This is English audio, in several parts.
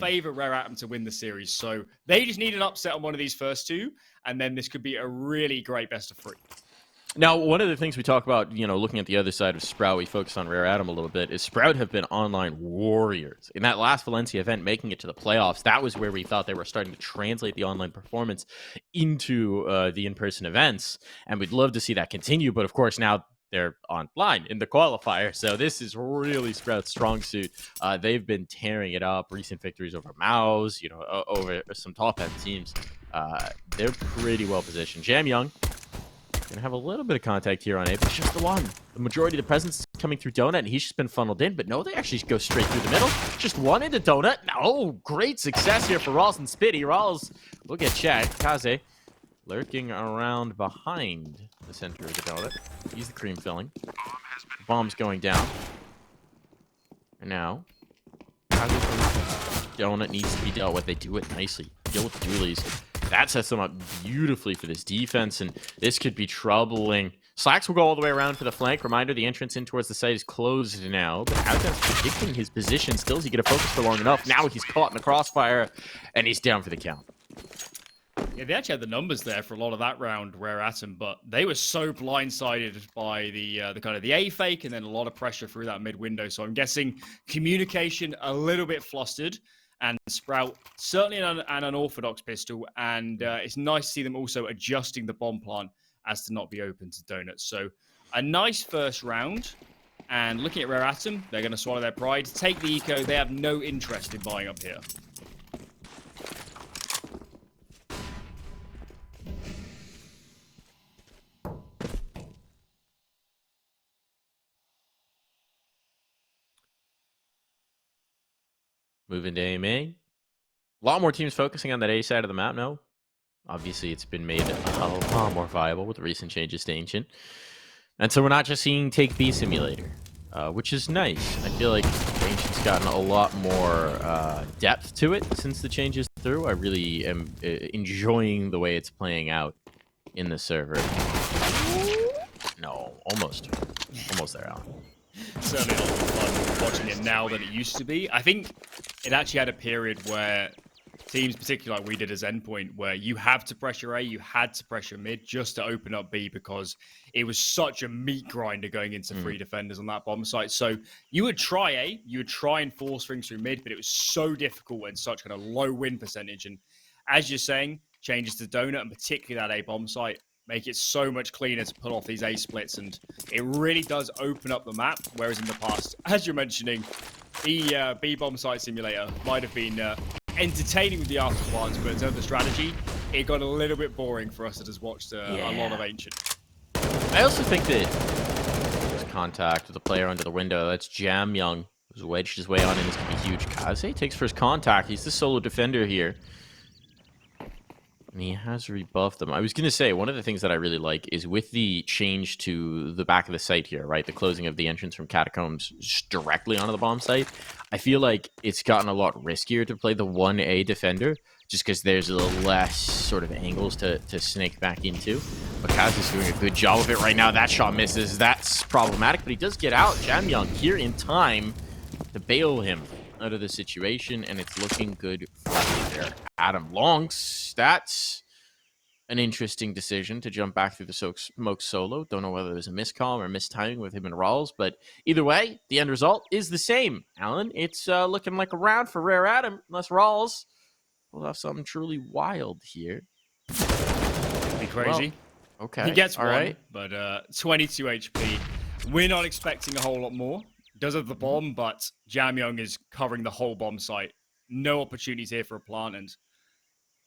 favor Rare Atom to win the series. So they just need an upset on one of these first two, and then this could be a really great best of 3. Now, one of the things we talk about, looking at the other side of Sprout, we focus on Rare Atom a little bit, is Sprout have been online warriors. In that last Valencia event, making it to the playoffs, that was where we thought they were starting to translate the online performance into the in-person events, and we'd love to see that continue, but of course now they're online in the qualifier, so this is really Sprout's strong suit. They've been tearing it up, recent victories over Maus, over some top-end teams. They're pretty well positioned. Jam Young gonna have a little bit of contact here on A, but it's just the one. The majority of the presence is coming through Donut, and he's just been funneled in, but no, they actually go straight through the middle. Just one into Donut. Oh, great success here for Rawls and Spitty. Rawls will get checked. Kaze lurking around behind the center of the Donut. He's the cream filling. Bomb's going down. And now, Kaze from Donut needs to be dealt with. They do it nicely. Deal with the dualies. That sets them up beautifully for this defense, and this could be troubling. Slacks will go all the way around for the flank. Reminder, the entrance in towards the site is closed now, but Azam's predicting his position. Still, is he going to focus for long enough? Now he's caught in the crossfire, and he's down for the count. Yeah, they actually had the numbers there for a lot of that round, Rare Atom, but they were so blindsided by the kind of the A fake, and then a lot of pressure through that mid window. So I'm guessing communication a little bit flustered. And Sprout, certainly an unorthodox pistol, and it's nice to see them also adjusting the bomb plant as to not be open to Donuts. So a nice first round, and looking at Rare Atom, they're going to swallow their pride, take the eco. They have no interest in buying up here. Moving to AMA. A lot more teams focusing on that A side of the map now. Obviously, it's been made a lot more viable with the recent changes to Ancient. And so we're not just seeing Take B Simulator, which is nice. I feel like Ancient's gotten a lot more depth to it since the changes through. I really am enjoying the way it's playing out in the server. No, almost. Almost there, Alan. Certainly not fun watching it now than it used to be. I think it actually had a period where teams, particularly like we did as Endpoint, where you have to pressure A, you had to pressure mid just to open up B because it was such a meat grinder going into 3 defenders on that bomb site. So you would try A, you would try and force things through mid, but it was so difficult and such kind of low win percentage. And as you're saying, changes to Donut and particularly that A bomb site make it so much cleaner to pull off these A splits, and it really does open up the map, whereas in the past, as you're mentioning, the B bomb site simulator might have been entertaining with the afterparts, but in terms of the strategy, it got a little bit boring for us that has watched a lot of Ancient. I also think that there's contact with the player under the window. That's Jam Young, who's wedged his way on in. This could be huge. Kaze takes first contact. He's the solo defender here. And he has rebuffed them. I was going to say, one of the things that I really like is with the change to the back of the site here, right? The closing of the entrance from Catacombs just directly onto the bomb site. I feel like it's gotten a lot riskier to play the 1A defender, just because there's a little less sort of angles to snake back into. But Kaz is doing a good job of it right now. That shot misses. That's problematic, but he does get out. Jam Young here in time to bail him out of the situation, and it's looking good for there. Adam Longs, that's an interesting decision to jump back through the smoke solo. Don't know whether there's a miscall or mistiming with him and Rawls, but either way, the end result is the same. Alan, it's looking like a round for Rare Atom, unless Rawls will have something truly wild here. Be crazy. Well, okay. He gets all one, right. but 22 HP. We're not expecting a whole lot more. Does have the bomb, but Jam Young is covering the whole bomb site. No opportunities here for a plant, and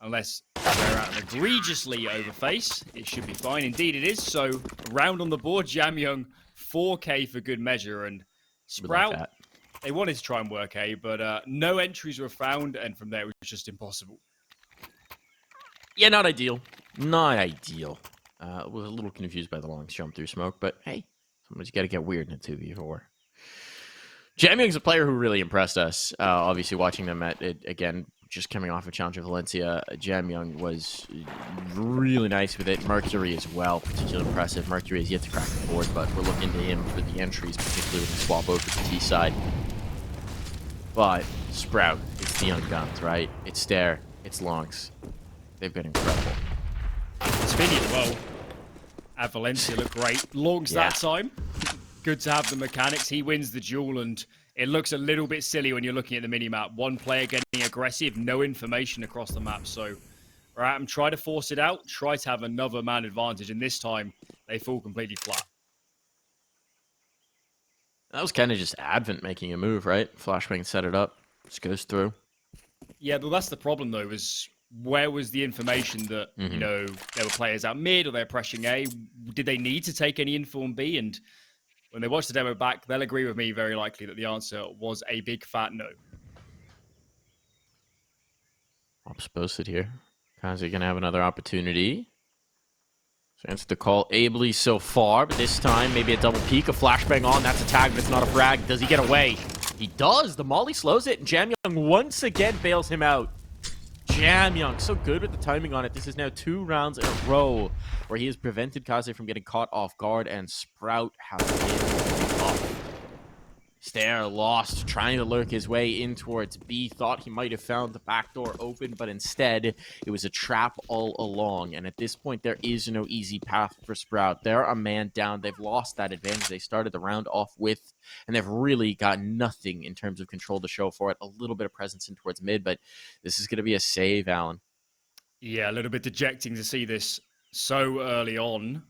unless they're out egregiously overface, it should be fine. Indeed it is. So, round on the board, Jam Young, 4K for good measure, and Sprout, they wanted to try and work A, but no entries were found, and from there it was just impossible. Yeah, not ideal. Not ideal. Was a little confused by the long jump through smoke, but hey, somebody's got to get weird in a 2v4. Jam Young's a player who really impressed us. Obviously, watching them at it again, just coming off of Challenger Valencia, Jam Young was really nice with it. Mercury as well, particularly impressive. Mercury has yet to crack the board, but we're looking to him for the entries, particularly with the swap over to the T side. But Sprout, it's the Young Guns, right? It's Stare, it's Longs. They've been incredible. Spinny as well. At Valencia look great. Longs Yeah. that time. Good to have the mechanics. He wins the duel, and it looks a little bit silly when you're looking at the mini-map. One player getting aggressive, no information across the map. So, right, I'm trying to force it out, try to have another man advantage, and this time they fall completely flat. That was kind of just Advent making a move, right? Flashbang set it up, just goes through. Yeah, but that's the problem, though, is where was the information that, you know, there were players out mid or they're pressing A? Did they need to take any info on B? And when they watch the demo back, they'll agree with me very likely that the answer was a big fat no. Ops posted here. Kazi gonna have another opportunity. So answered the call ably so far, but this time maybe a double peek, a flashbang on. That's a tag, but it's not a frag. Does he get away? He does. The molly slows it, and Jamyoung once again bails him out. Jamyoung, so good with the timing on it. This is now 2 rounds in a row where he has prevented Kaze from getting caught off guard, and Sprout has been up. Stare lost, trying to lurk his way in towards B. Thought he might have found the back door open, but instead it was a trap all along. And at this point, there is no easy path for Sprout. They're a man down. They've lost that advantage they started the round off with, and they've really got nothing in terms of control to show for it. A little bit of presence in towards mid, but this is going to be a save, Alan. Yeah, a little bit dejecting to see this so early on.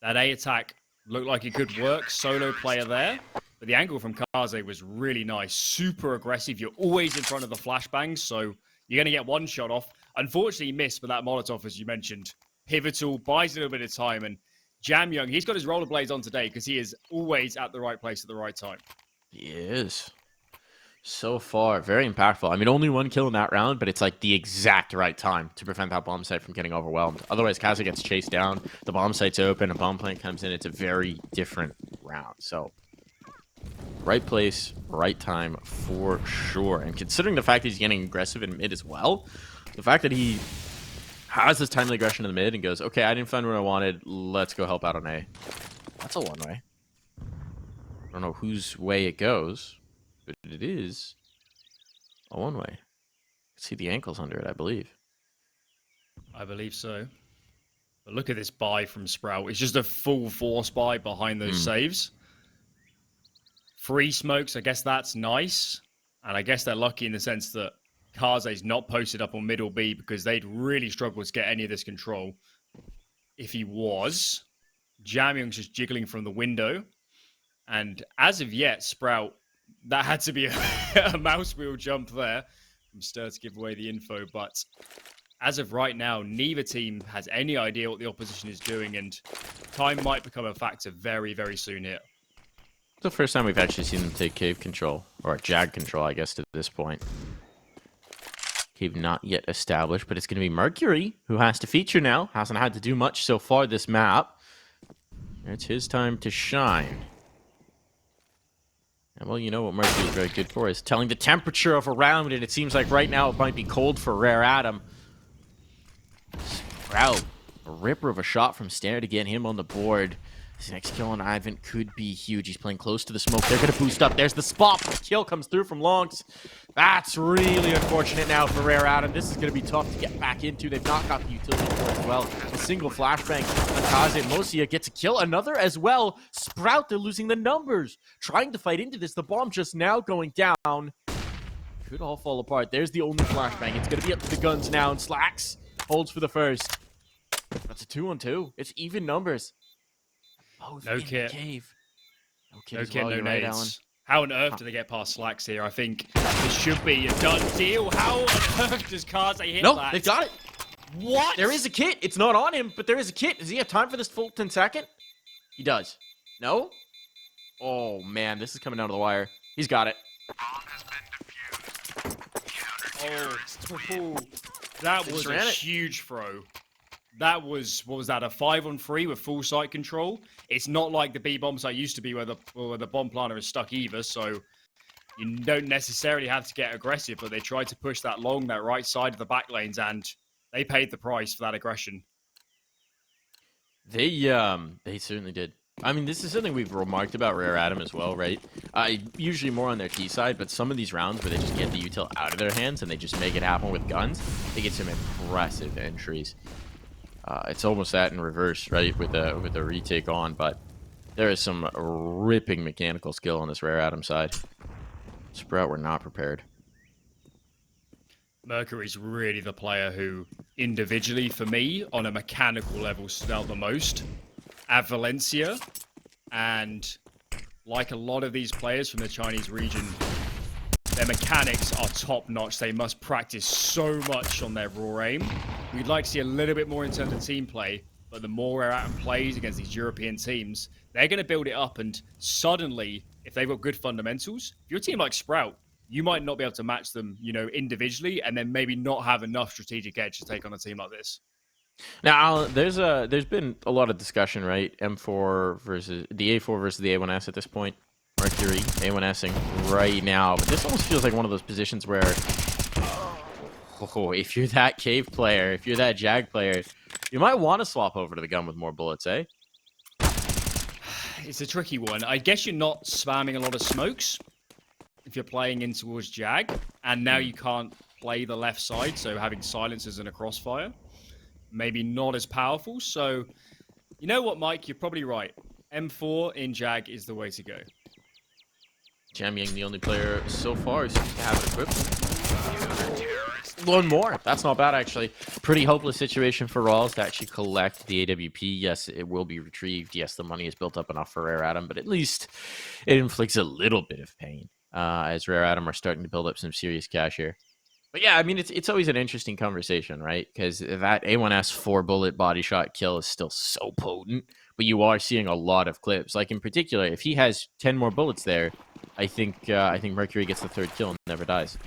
That A attack looked like it could work. Solo player there. But the angle from Kaze was really nice. Super aggressive. You're always in front of the flashbangs, so you're going to get one shot off. Unfortunately, he missed, but that Molotov, as you mentioned, pivotal, buys a little bit of time. And Jamyoung, he's got his rollerblades on today because he is always at the right place at the right time. He is. So far, very impactful. I mean, only 1 kill in that round, but it's like the exact right time to prevent that bomb site from getting overwhelmed. Otherwise, Kaze gets chased down, the bomb site's open, a bomb plant comes in. It's a very different round. So, right place, right time for sure. And considering the fact that he's getting aggressive in mid as well, the fact that he has this timely aggression in the mid and goes, okay, I didn't find what I wanted, let's go help out on A. That's a one-way. I don't know whose way it goes, but it is a one-way. See the ankles under it, I believe. I believe so. But look at this buy from Sprout. It's just a full force buy behind those saves. Free smokes, I guess that's nice. And I guess they're lucky in the sense that Kaze's not posted up on middle B because they'd really struggle to get any of this control. If he was, Jamyoung's just jiggling from the window. And as of yet, Sprout, that had to be a mouse wheel jump there from Stir to give away the info. But as of right now, neither team has any idea what the opposition is doing. And time might become a factor very, very soon here. The first time we've actually seen them take cave control, or jag control, I guess, to this point. Cave not yet established, but it's going to be Mercury who has to feature now. Hasn't had to do much so far this map. It's his time to shine. And well, you know what Mercury is very good for is telling the temperature of a round, and it seems like right now it might be cold for Rare Adam. Sprout, a ripper of a shot from Stare to get him on the board. His next kill on Advent could be huge. He's playing close to the smoke. They're going to boost up. There's the spot. The kill comes through from Longs. That's really unfortunate now for Rare Adam. This is going to be tough to get back into. They've not got the utility for it as well. A single flashbang. Akaze Mosia gets a kill. Another as well. Sprout, they're losing the numbers. Trying to fight into this. The bomb just now going down. Could all fall apart. There's the only flashbang. It's going to be up to the guns now. And Slacks holds for the first. That's a 2-on-2. It's even numbers. Both No in kit. The cave. No kit, No as kit, well, no you're right, nades. Alan. How on earth do they get past Slacks here? I think this should be a done deal. How on earth does Kaze hit No, that? they've got it. What? There is a kit. It's not on him, but there is a kit. Does he have time for this full 10-second? He does. No? Oh, man. This is coming down to the wire. He's got it. Oh, that was a ran it. huge throw. That was, what was that, a 5-on-3 with full site control? It's not like the B bomb site used to be where the bomb planter is stuck either, so you don't necessarily have to get aggressive, but they tried to push that long, that right side of the back lanes, and they paid the price for that aggression. They certainly did. I mean, this is something we've remarked about Rare Atom as well, right? Usually more on their T side, but some of these rounds where they just get the util out of their hands and they just make it happen with guns, they get some impressive entries. It's almost that in reverse, right, with the retake on, but there is some ripping mechanical skill on this Rare Atom side. Sprout were not prepared. Mercury's really the player who, individually for me, on a mechanical level, stood out the most at Valencia. And like a lot of these players from the Chinese region, their mechanics are top-notch. They must practice so much on their raw aim. We'd like to see a little bit more in terms of team play, but the more Rare Atom plays against these European teams, they're going to build it up, and suddenly, if they've got good fundamentals, if you're a team like Sprout, you might not be able to match them, individually, and then maybe not have enough strategic edge to take on a team like this. Now, there's been a lot of discussion, right? M4 versus the A4 versus the A1S at this point. Mercury A1S'ing right now, but this almost feels like one of those positions where, if you're that cave player, if you're that Jag player, you might want to swap over to the gun with more bullets, eh? It's a tricky one. I guess you're not spamming a lot of smokes if you're playing in towards Jag, and now you can't play the left side, so having silencers and a crossfire, maybe not as powerful. So, you know what, Mike? You're probably right. M4 in Jag is the way to go. Jam Yang, the only player so far who seems to have it equipped. One more. That's not bad, actually. Pretty hopeless situation for Rawls to actually collect the AWP. Yes, it will be retrieved. Yes, the money is built up enough for Rare Atom, but at least it inflicts a little bit of pain as Rare Atom are starting to build up some serious cash here. But yeah, I mean, it's always an interesting conversation, right? Because that A1S 4-bullet body shot kill is still so potent, but you are seeing a lot of clips. Like, in particular, if he has 10 more bullets there, I think Mercury gets the 3rd kill and never dies.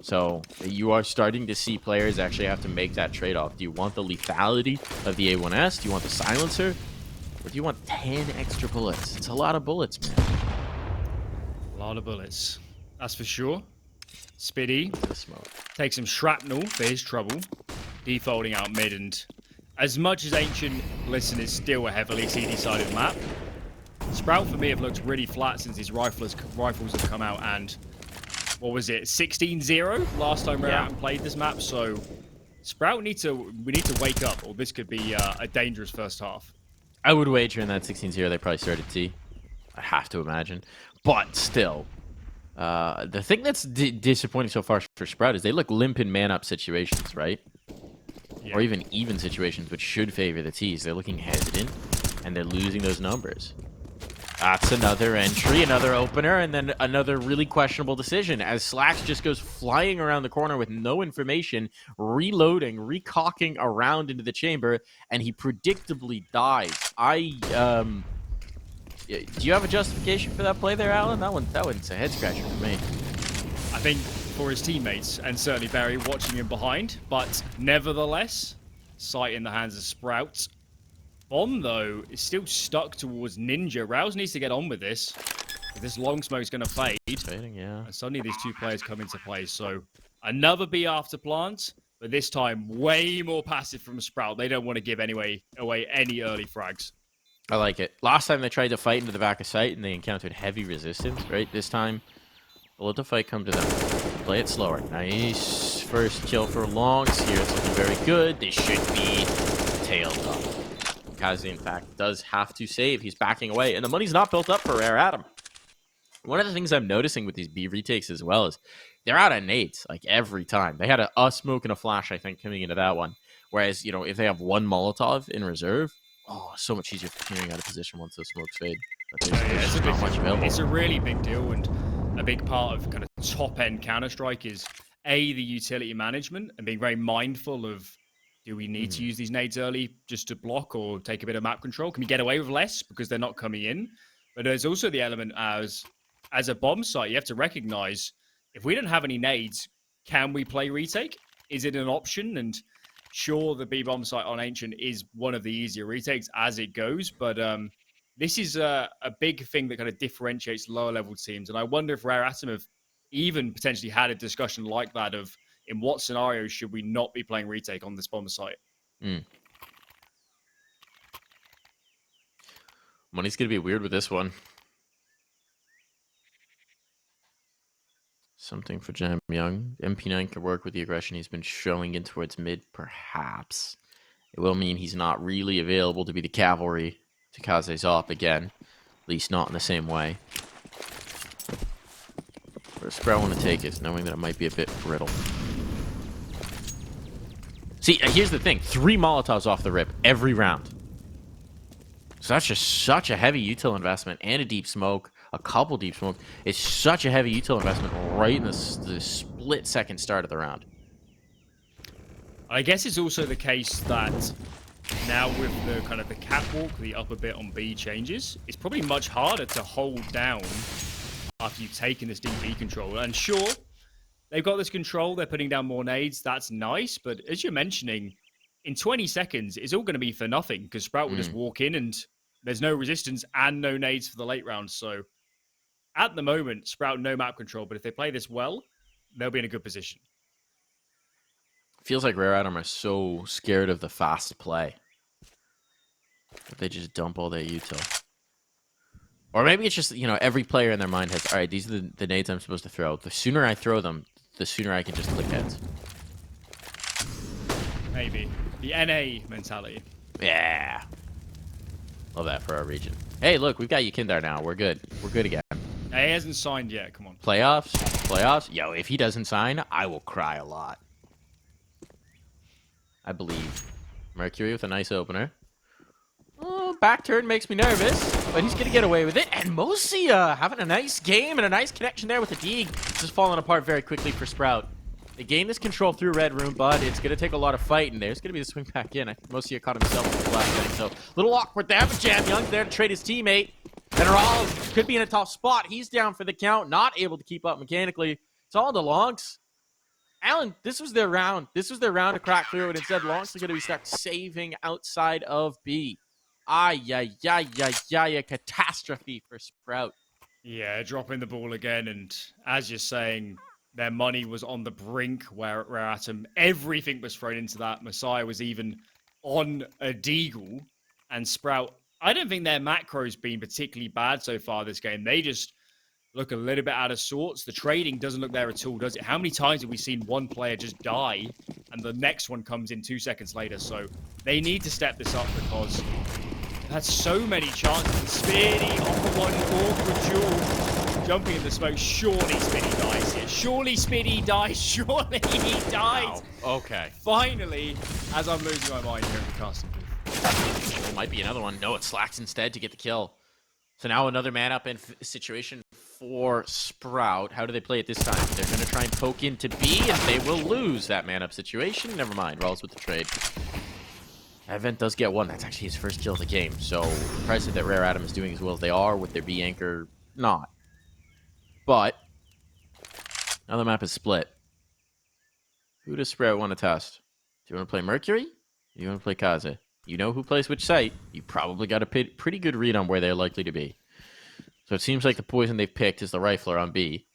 So you are starting to see players actually have to make that trade-off. Do you want the lethality of the A1S? Do you want the silencer? Or do you want 10 extra bullets? It's a lot of bullets, man. A lot of bullets. That's for sure. Spiddy Smoke. takes some shrapnel for his trouble, defaulting out mid, and as much as Ancient Listen is still a heavily CD-sided map, Sprout for me have looked really flat since these rifles have come out, and what was it, 16-0 last time Rare Atom played this map, so Sprout we need to wake up, or this could be a dangerous first half. I would wager in that 16-0 they probably started T. I have to imagine. But still, the thing that's disappointing so far for Sprout is they look limp in man-up situations, right? Yeah. Or even situations which should favor the Ts. They're looking hesitant, and they're losing those numbers. That's another entry, another opener, and then another really questionable decision as Slacks just goes flying around the corner with no information, reloading, recocking around into the chamber, and he predictably dies. Do you have a justification for that play there, Alan? That one's a head-scratcher for me. I think for his teammates, and certainly Barry watching him behind, but nevertheless, sight in the hands of Sprout. Bomb, though, is still stuck towards Ninja. Rouse needs to get on with this. If this long smoke's going to fade, yeah. And suddenly these two players come into play. So another B after plant, but this time way more passive from Sprout. They don't want to give away any early frags. I like it. Last time they tried to fight into the back of sight and they encountered heavy resistance, right? This time, let the fight come to them. Play it slower. Nice first kill for Longs here. It's looking very good. They should be tailed up. Kazi, in fact, does have to save. He's backing away, and the money's not built up for Rare Atom. One of the things I'm noticing with these B retakes as well is they're out of nades, like, every time. They had a smoke and a flash, I think, coming into that one. Whereas, if they have one Molotov in reserve, so much easier for clearing out of position once those smokes fade. But there's not much available. It's a really big deal, and a big part of kind of top-end Counter-Strike is, A, the utility management, and being very mindful of, do we need to use these nades early just to block or take a bit of map control? Can we get away with less because they're not coming in? But there's also the element as a bomb site, you have to recognize, if we don't have any nades, can we play retake? Is it an option? And sure, the B-bomb site on Ancient is one of the easier retakes as it goes, but this is a big thing that kind of differentiates lower-level teams. And I wonder if Rare Atom have even potentially had a discussion like that of, in what scenarios should we not be playing retake on this bomb site? Money's going to be weird with this one. Something for Jam Young. MP9 could work with the aggression he's been showing in towards mid, perhaps. It will mean he's not really available to be the cavalry to Kaze's op again. At least not in the same way. Where Sprout want to take it, knowing that it might be a bit brittle. See, here's the thing. 3 Molotovs off the rip every round. Such a heavy util investment and a deep smoke. A couple deep smoke. It's such a heavy util investment right in the split second start of the round. I guess it's also the case that now with the kind of the catwalk, the upper bit on B changes, it's probably much harder to hold down after you've taken this DP control. And sure, they've got this control, they're putting down more nades, that's nice, but as you're mentioning, in 20 seconds, it's all going to be for nothing, because Sprout will just walk in and there's no resistance and no nades for the late round. So at the moment, Sprout no map control, but if they play this well, they'll be in a good position. Feels like Rare Atom are so scared of the fast play that they just dump all their util. Or maybe it's just, you know, every player in their mind has, all right, these are the nades I'm supposed to throw. The sooner I throw them, the sooner I can just click heads. Maybe. The NA mentality. Yeah. Love that for our region. Hey, look, we've got Yukindar now. We're good. We're good again. He hasn't signed yet. Come on. Playoffs? Playoffs? Yo, if he doesn't sign, I will cry a lot. I believe. Mercury with a nice opener. Oh, back turn makes me nervous, but he's going to get away with it. And Mosi having a nice game and a nice connection there with the Deeg. Just falling apart very quickly for Sprout. They gain this control through Red Room, but it's going to take a lot of fight, and there's going to be the swing back in. I think Mosi caught himself with the last thing, so a little awkward there, but Jam Young's there to trade his teammate. And Rawls could be in a tough spot. He's down for the count, not able to keep up mechanically. It's all the Longs. Alan, this was their round. This was their round to crack through, and instead Longs are going to be stuck saving outside of B. A catastrophe for Sprout. Yeah, dropping the ball again, and as you're saying, their money was on the brink where Atom, everything was thrown into that. Messiah was even on a deagle, and Sprout, I don't think their macro's been particularly bad so far this game. They just look a little bit out of sorts. The trading doesn't look there at all, does it? How many times have we seen one player just die and the next one comes in 2 seconds later? So they need to step this up because that's so many chances. Spinny off of one awkward duel, jumping in the smoke. Surely Spinny dies here. Surely Spinny dies. Surely he dies. Wow. Okay. Finally, as I'm losing my mind here in the casting booth. It might be another one. No, it Slacks instead to get the kill. So now another man up in situation for Sprout. How do they play it this time? They're going to try and poke into B, and they will lose that man up situation. Never mind. Rawls with the trade. Event does get one. That's actually his first kill of the game. So impressive that Rare Atom is doing as well as they are with their B anchor. Not. But now the map is split. Who does Sprout want to test? Do you want to play Mercury? Or do you want to play Kaze? You know who plays which site. You probably got a pretty good read on where they're likely to be. So it seems like the poison they've picked is the rifler on B.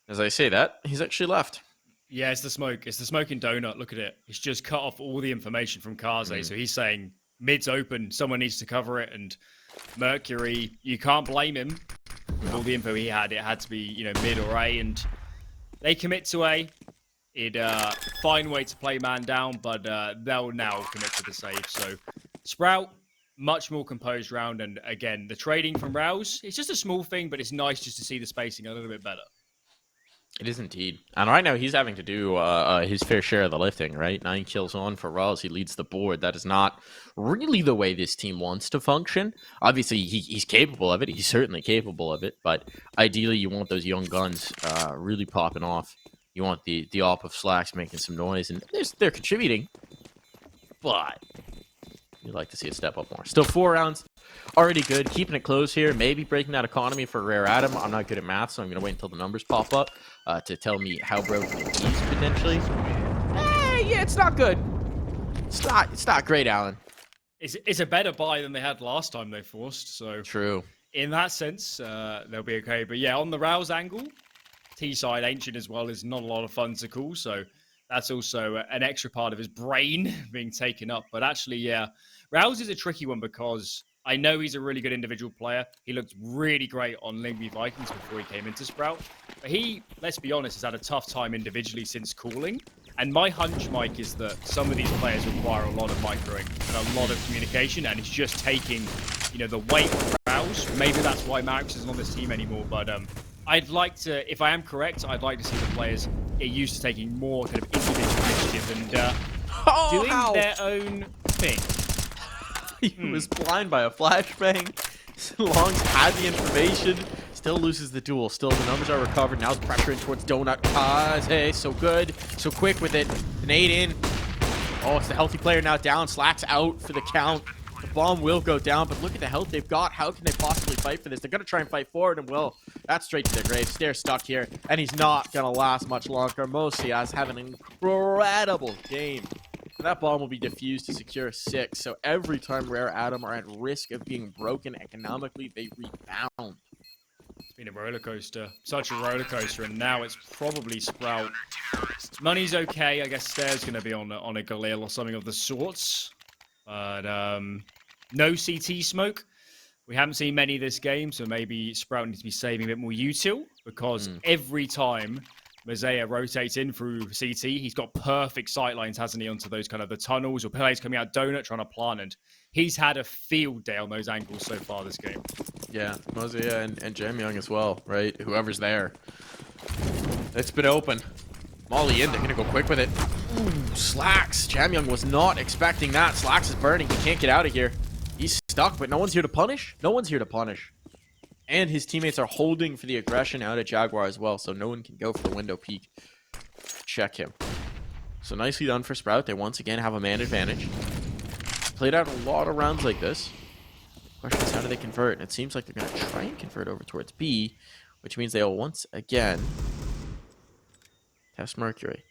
As I say that, he's actually left. Yeah, it's the smoke. It's the smoking donut. Look at it. It's just cut off all the information from Kaze. So he's saying mid's open. Someone needs to cover it. And Mercury, you can't blame him. With all the info he had, it had to be, you know, mid or A. And they commit to A. It'd fine way to play man down, but they'll now commit to the save. So Sprout, much more composed round. And again, the trading from Rouse, it's just a small thing, but it's nice just to see the spacing a little bit better. It is indeed. And right now he's having to do his fair share of the lifting, right? 9 kills on for Rawls. He leads the board. That is not really the way this team wants to function. Obviously, he's capable of it. He's certainly capable of it. But ideally, you want those young guns really popping off. You want the op of Slacks making some noise. And they're contributing. But you'd like to see it step up more. Still 4 rounds. Already good. Keeping it close here. Maybe breaking that economy for Rare Atom. I'm not good at math, so I'm going to wait until the numbers pop up to tell me how broken it is potentially. Yeah, it's not good. It's not great, Alan. It's a better buy than they had last time they forced. So True. In that sense, they'll be okay. But yeah, on the Rouse angle, T-side Ancient as well is not a lot of fun to call. So that's also an extra part of his brain being taken up. But actually, yeah, Rouse is a tricky one because I know he's a really good individual player. He looked really great on Lingby Vikings before he came into Sprout. But he, let's be honest, has had a tough time individually since calling. And my hunch, Mike, is that some of these players require a lot of microing and a lot of communication, and it's just taking, the weight of Rouse. Maybe that's why Max isn't on this team anymore. But I'd like to, if I am correct, I'd like to see the players get used to taking more kind of individual initiative and doing their own thing. He was blind by a flashbang. Longs had the information. Still loses the duel. Still, the numbers are recovered. Now it's pressuring towards Donut. Kaze, so good. So quick with it. Nade in. Oh, it's the healthy player now down. Slack's out for the count. The bomb will go down, but look at the health they've got. How can they possibly fight for this? They're going to try and fight forward, and will. That's straight to their grave. They're stuck here, and he's not going to last much longer. Mosias having an incredible game. And that bomb will be defused to secure 6. So every time Rare Atom are at risk of being broken economically, they rebound. It's been a roller coaster, such a roller coaster, and now it's probably Sprout. Money's okay. I guess Stair's going to be on a Galil or something of the sorts. But no CT smoke. We haven't seen many this game, so maybe Sprout needs to be saving a bit more util, because every time Mosea rotates in through CT, he's got perfect sight lines, hasn't he, onto those kind of the tunnels or players coming out Donut trying to plant, and he's had a field day on those angles so far this game. Yeah, Mosea and Jam Young as well, right? Whoever's there. It's been open. Molly in, they're gonna go quick with it. Ooh, Slacks. Jam Young was not expecting that. Slacks is burning, he can't get out of here. He's stuck, but no one's here to punish. No one's here to punish. And his teammates are holding for the aggression out at Jaguar as well, so no one can go for the window peek. Check him. So nicely done for Sprout. They once again have a man advantage. Played out a lot of rounds like this. Question is, how do they convert? And it seems like they're going to try and convert over towards B, which means they'll once again test Mercury.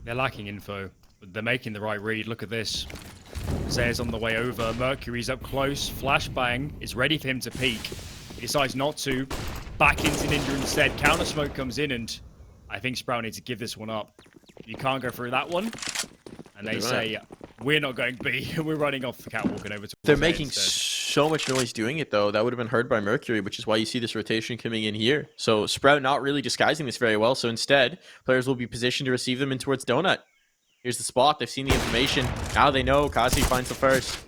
They're lacking info, but they're making the right read. Look at this. Zay's on the way over. Mercury's up close. Flashbang is ready for him to peek. He decides not to. Back into Ninja instead. Counter smoke comes in, and I think Sprout needs to give this one up. You can't go through that one. And they say, we're not going B. We're running off the catwalk and over to. They're making so much noise doing it, though. That would have been heard by Mercury, which is why you see this rotation coming in here. So Sprout not really disguising this very well. So instead, players will be positioned to receive them in towards Donut. Here's the spot. They've seen the information. Now they know. Kazi finds the first.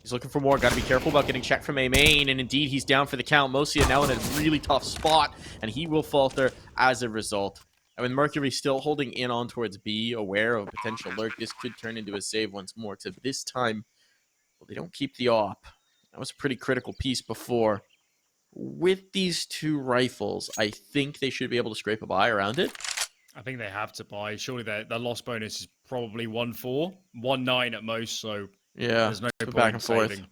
He's looking for more. Got to be careful about getting checked from A main. And indeed, he's down for the count. Mosia now in a really tough spot. And he will falter as a result. And with Mercury still holding in on towards B, aware of a potential lurk, this could turn into a save once more. Except this time, well, they don't keep the op. That was a pretty critical piece before. With these two rifles, I think they should be able to scrape a buy around it. I think they have to buy. Surely their loss bonus is probably 1-4, 1-9 at most. So yeah, there's no point back and forth. saving.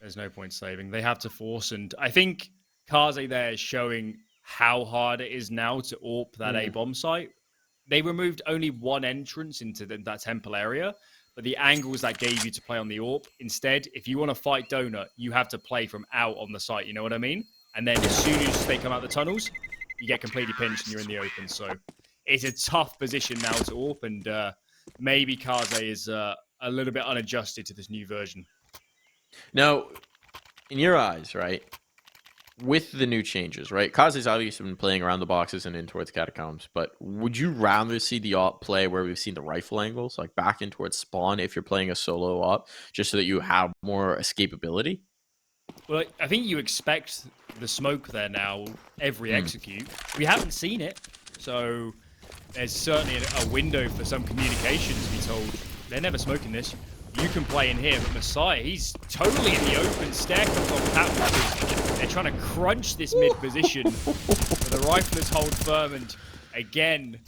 There's no point saving. They have to force, and I think Kaze there is showing how hard it is now to AWP that A bomb site. They removed only one entrance into that temple area, but the angles that gave you to play on the AWP. Instead, if you want to fight Donut, you have to play from out on the site. You know what I mean? And then as soon as they come out the tunnels, you get completely pinched and you're in the open. So it's a tough position now to AWP, and maybe Kaze is a little bit unadjusted to this new version. Now, in your eyes, right, with the new changes, right, Kaze's obviously been playing around the boxes and in towards catacombs, but would you rather see the op play where we've seen the rifle angles, like back in towards spawn if you're playing a solo op, just so that you have more escapability? Well, I think you expect the smoke there now, every execute. We haven't seen it, so there's certainly a window for some communication to be told. They're never smoking this. You can play in here, but Messiah, he's totally in the open. Stair comes on catwalk. They're trying to crunch this mid position, but the riflers hold firm, and again,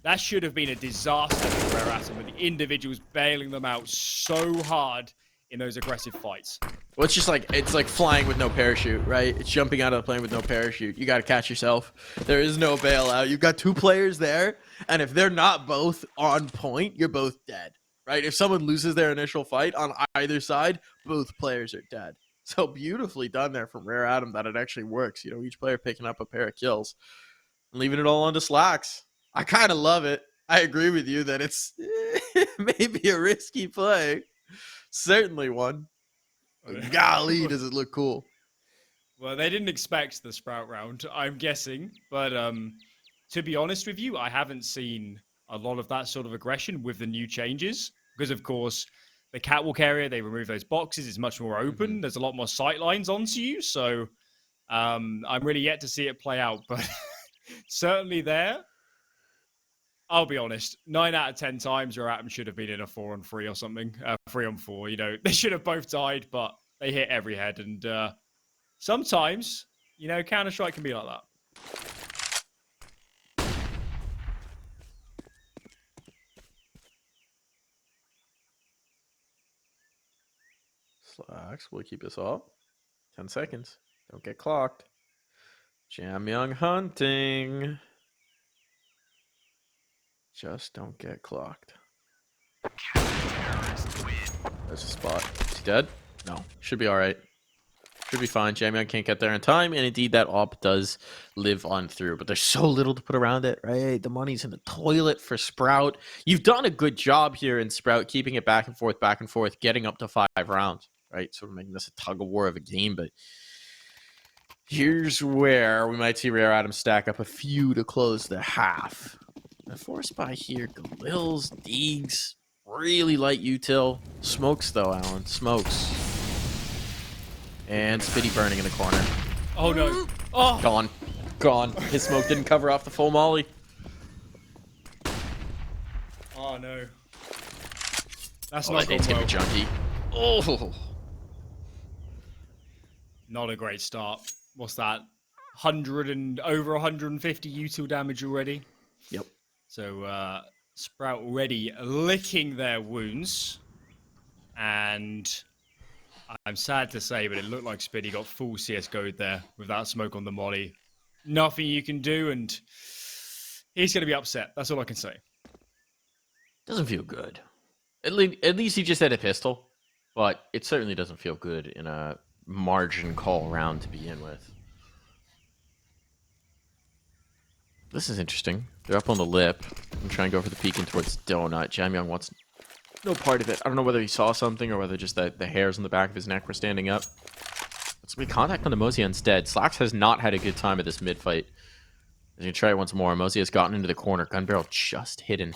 that should have been a disaster for Rare Atom, with the individuals bailing them out so hard in those aggressive fights. Well, it's like flying with no parachute, right? It's jumping out of the plane with no parachute. You got to catch yourself. There is no bailout. You've got two players there, and if they're not both on point, you're both dead, right? If someone loses their initial fight on either side, both players are dead. So beautifully done there from Rare Atom that it actually works. You know, each player picking up a pair of kills and leaving it all onto Slacks. I kind of love it. I agree with you that it's maybe a risky play. Certainly one. Golly, does it look cool. Well, they didn't expect the Sprout round, I'm guessing. But to be honest with you, I haven't seen a lot of that sort of aggression with the new changes. Because, of course, the catwalk area, they remove those boxes. It's much more open. There's a lot more sight lines onto you. So I'm really yet to see it play out. But certainly there, I'll be honest, 9 out of 10 times your Atom should have been in a 4-on-3 or something. 3-on-4, you know. They should have both died, but they hit every head. And sometimes, you know, Counter-Strike can be like that. Slacks, will keep us up. 10 seconds. Don't get clocked. Jamyang hunting. Just don't get clocked. There's a spot. Is he dead? No. Should be alright. Should be fine. Jamyang can't get there in time, and indeed that op does live on through. But there's so little to put around it, right? The money's in the toilet for Sprout. You've done a good job here in Sprout, keeping it back and forth, getting up to 5 rounds, right? Sort of making this a tug-of-war of a game, but here's where we might see Rare Atom stack up a few to close the half. The force buy here, Galils, Deegs, really light util. Smokes though, Alan, smokes. And Spitty burning in the corner. Oh no. Oh. Gone. His smoke didn't cover off the full molly. Oh no. That's not not a good. junkie. Oh. Not a great start. What's that? 100 and over 150 util damage already. Yep. So Sprout already licking their wounds. And I'm sad to say, but it looked like Spitty got full CSGO'd there with that smoke on the molly. Nothing you can do, and he's going to be upset. That's all I can say. Doesn't feel good. At least he just had a pistol, but it certainly doesn't feel good in a margin call round to begin with. This is interesting. They're up on the lip. I'm trying to go for the peek in towards Donut. Jamyang wants no part of it. I don't know whether he saw something or whether just the hairs on the back of his neck were standing up. Let's be contact on the Mosey instead. Slacks has not had a good time at this mid fight. He's going to try it once more. Mosey has gotten into the corner. Gun barrel just hidden.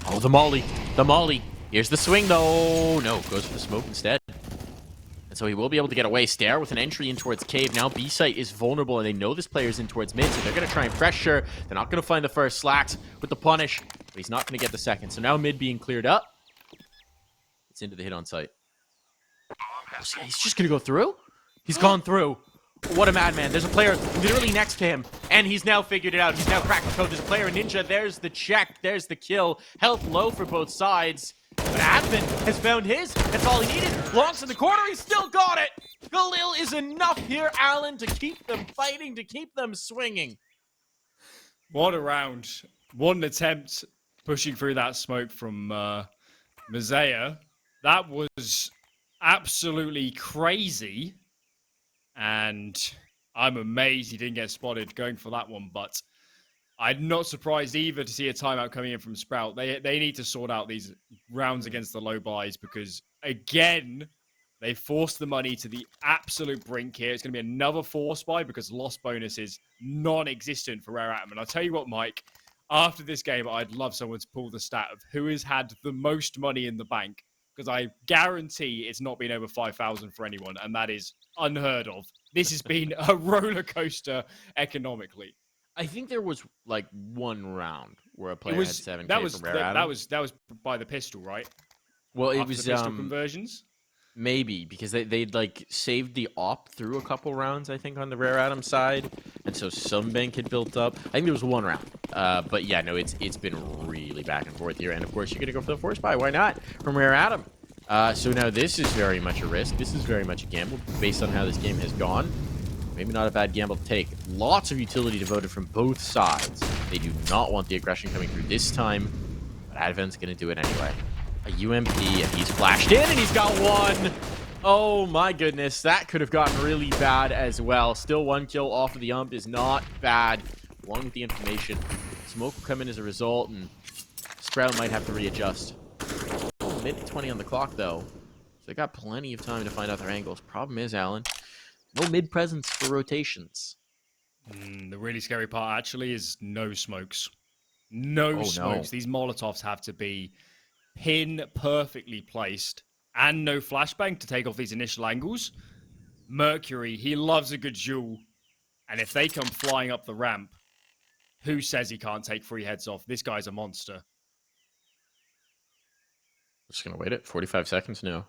Oh, the molly. The molly. Here's the swing, though. No, goes for the smoke instead. And so he will be able to get away. Stare with an entry in towards cave. Now B-site is vulnerable, and they know this player's in towards mid, so they're going to try and pressure. They're not going to find the first. Slacks with the punish, but he's not going to get the second. So now mid being cleared up. It's into the hit on site. Oh, he's just going to go through? He's gone through. What a madman. There's a player literally next to him, and he's now figured it out. He's now cracked the code. There's a player, Ninja. There's the check. There's the kill. Health low for both sides. But Advent has found his. That's all he needed. Longs in the corner. He's still got it. Galil is enough here, Alan, to keep them fighting, to keep them swinging. What a round. One attempt pushing through that smoke from Mazea. That was absolutely crazy. And I'm amazed he didn't get spotted going for that one. But I'm not surprised either to see a timeout coming in from Sprout. They need to sort out these rounds against the low buys because, again, they forced the money to the absolute brink here. It's going to be another force buy because loss bonus is non-existent for Rare Atom. And I'll tell you what, Mike, after this game, I'd love someone to pull the stat of who has had the most money in the bank because I guarantee it's not been over 5,000 for anyone, and that is unheard of. This has been a roller coaster economically. I think there was like one round where a player had 7K from Rare Atom. That was by the pistol, right? Well, it After was the pistol conversions. Maybe because they'd like saved the op through a couple rounds, I think, on the Rare Atom side, and so some bank had built up. I think there was one round, but yeah, no, it's been really back and forth here, and of course you're gonna go for the force buy. Why not from Rare Atom? So now this is very much a risk. This is very much a gamble based on how this game has gone. Maybe not a bad gamble to take. Lots of utility devoted from both sides. They do not want the aggression coming through this time, but Advent's gonna do it anyway. A UMP, and he's flashed in, and he's got one. Oh my goodness, that could have gotten really bad as well. Still one kill off of the ump is not bad, along with the information. Smoke will come in as a result, and Sprout might have to readjust. minute 20 on the clock, though. So they got plenty of time to find out their angles. Problem is, Alan, no mid presence for rotations. The really scary part, actually, is no smokes. No Oh, no. smokes. These Molotovs have to be pin perfectly placed and no flashbang to take off these initial angles. Mercury, he loves a good duel. And if they come flying up the ramp, who says he can't take 3 heads off? This guy's a monster. Just going to wait it. 45 seconds now.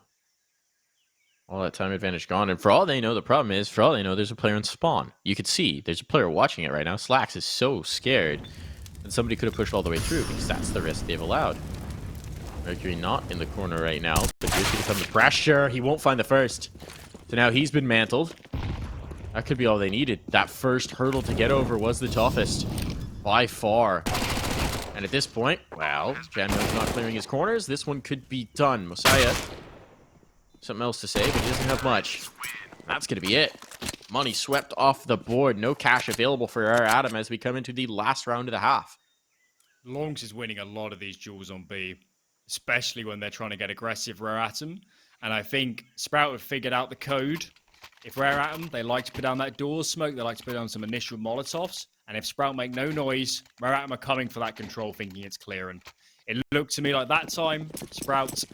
All that time advantage gone. And for all they know, the problem is, for all they know, there's a player in spawn. You could see there's a player watching it right now. Slacks is so scared that somebody could have pushed all the way through because that's the risk they've allowed. Mercury not in the corner right now, but here's going to come the pressure. He won't find the first. So now he's been mantled. That could be all they needed. That first hurdle to get over was the toughest by far. And at this point, well, Janmo's not clearing his corners. This one could be done. Mosiah, something else to say, but he doesn't have much. That's going to be it. Money swept off the board. No cash available for our Adam as we come into the last round of the half. Longs is winning a lot of these duels on B, especially when they're trying to get aggressive Rare Atom. And I think Sprout have figured out the code. If Rare Atom, they like to put down that door smoke, they like to put down some initial Molotovs. And if Sprout make no noise, Rare Atom are coming for that control, thinking it's clearing. It looked to me like that time, Sprout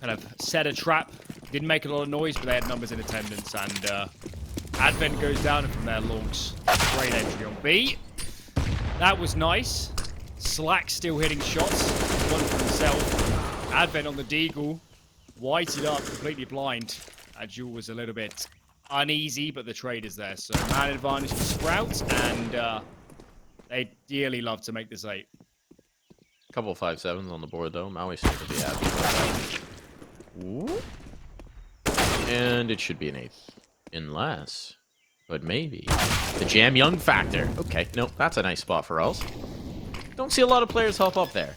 kind of set a trap. Didn't make a lot of noise, but they had numbers in attendance. And Advent goes down, and from there, Longs. Great entry on B. That was nice. Slack still hitting shots. One for himself. Advent on the Deagle. Whited up, completely blind. That duel was a little bit uneasy, but the trade is there. So man advantage for Sprout, and they dearly love to make this 8. Couple of 5-7s on the board, though. Maui seems to be happy. Ooh. And it should be an 8th. Unless, but maybe, the Jam Young factor. Okay, no, that's a nice spot for us. Don't see a lot of players hop up there.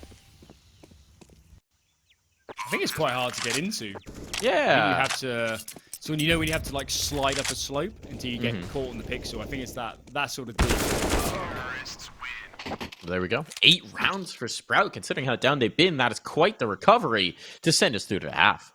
I think it's quite hard to get into. Yeah. You have to, so when you have to like slide up a slope until you get caught in the pixel. I think it's that sort of deal. There we go. 8 rounds for Sprout. Considering how down they've been, that is quite the recovery to send us through to the half.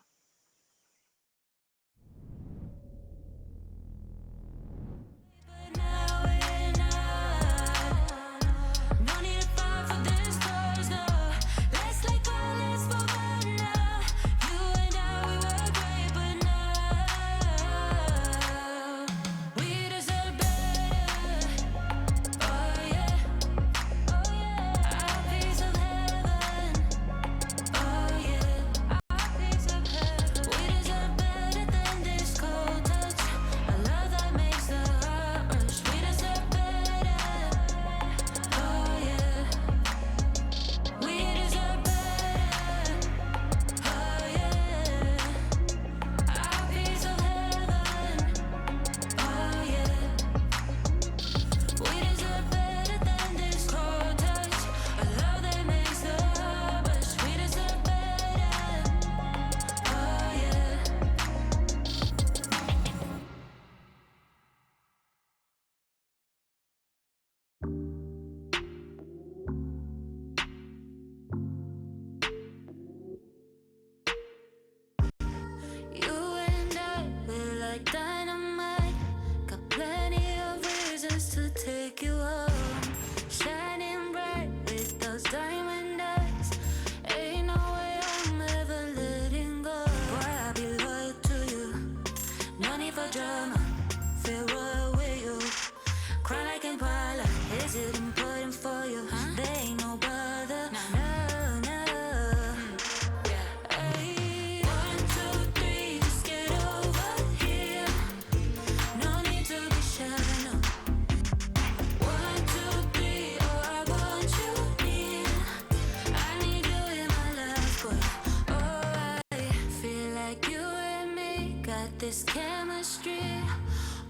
This chemistry,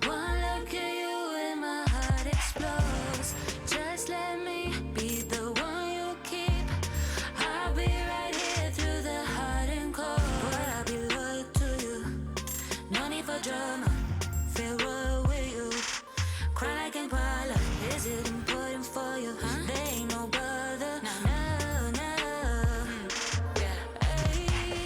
one look at you and my heart explodes. Just let me be the one you keep. I'll be right here through the hot and cold. But I'll be loyal to you. No need for drama. Feel royal with you. Cry like Impala. Is it important for you? There ain't no bother. No, no. Hey.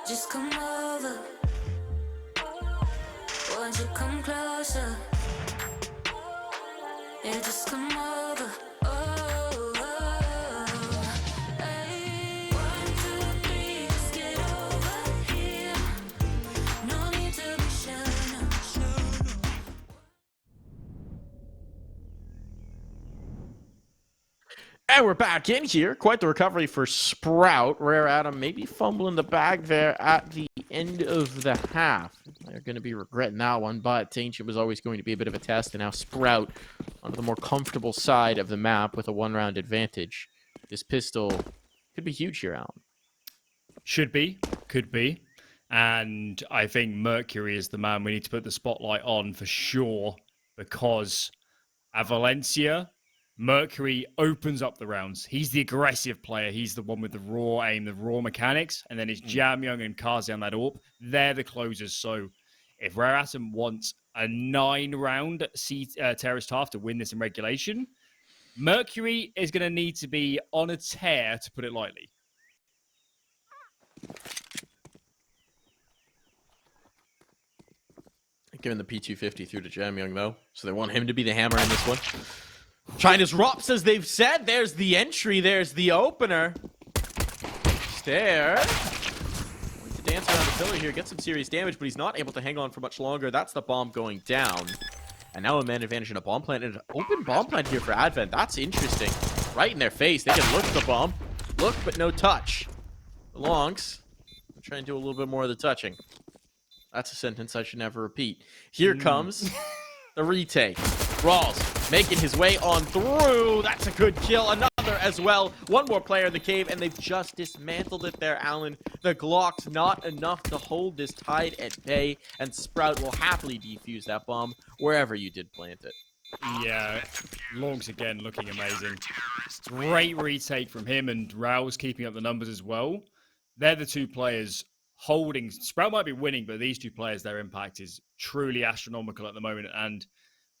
Just come over. Won't you come closer? Yeah, just come over. Oh, hey. 1, 2, 3, just get over here. No need to be shy now. And we're back in here. Quite the recovery for Sprout. Rare Adam maybe fumbling the bag there at the end of the half. They're going to be regretting that one, but Ancient was always going to be a bit of a test, and now Sprout on the more comfortable side of the map with a one-round advantage. This pistol could be huge here, Alan. Should be, could be. And I think Mercury is the man we need to put the spotlight on for sure, because at Valencia, Mercury opens up the rounds. He's the aggressive player. He's the one with the raw aim, the raw mechanics. And then it's Jamyoung and Kazi on that AWP. They're the closers. So if Rare Atom wants a 9-round terrorist half to win this in regulation, Mercury is going to need to be on a tear, to put it lightly. Giving the P250 through to Jamyoung, though. So they want him to be the hammer in this one. China's ROPS, as they've said. There's the entry. There's the opener. Stare. Going to dance around the pillar here. Get some serious damage, but he's not able to hang on for much longer. That's the bomb going down. And now a man advantage in a bomb plant. And an open bomb plant here for Advent. That's interesting. Right in their face. They can look at the bomb. Look, but no touch. The Longs. I'm trying to do a little bit more of the touching. That's a sentence I should never repeat. Here comes the retake. Rawls making his way on through. That's a good kill. Another as well. One more player in the cave, and they've just dismantled it there, Alan. The Glock's not enough to hold this tide at bay, and Sprout will happily defuse that bomb wherever you did plant it. Yeah, Longs again looking amazing. Great retake from him, and Rao's keeping up the numbers as well. They're the two players holding. Sprout might be winning, but these two players, their impact is truly astronomical at the moment. And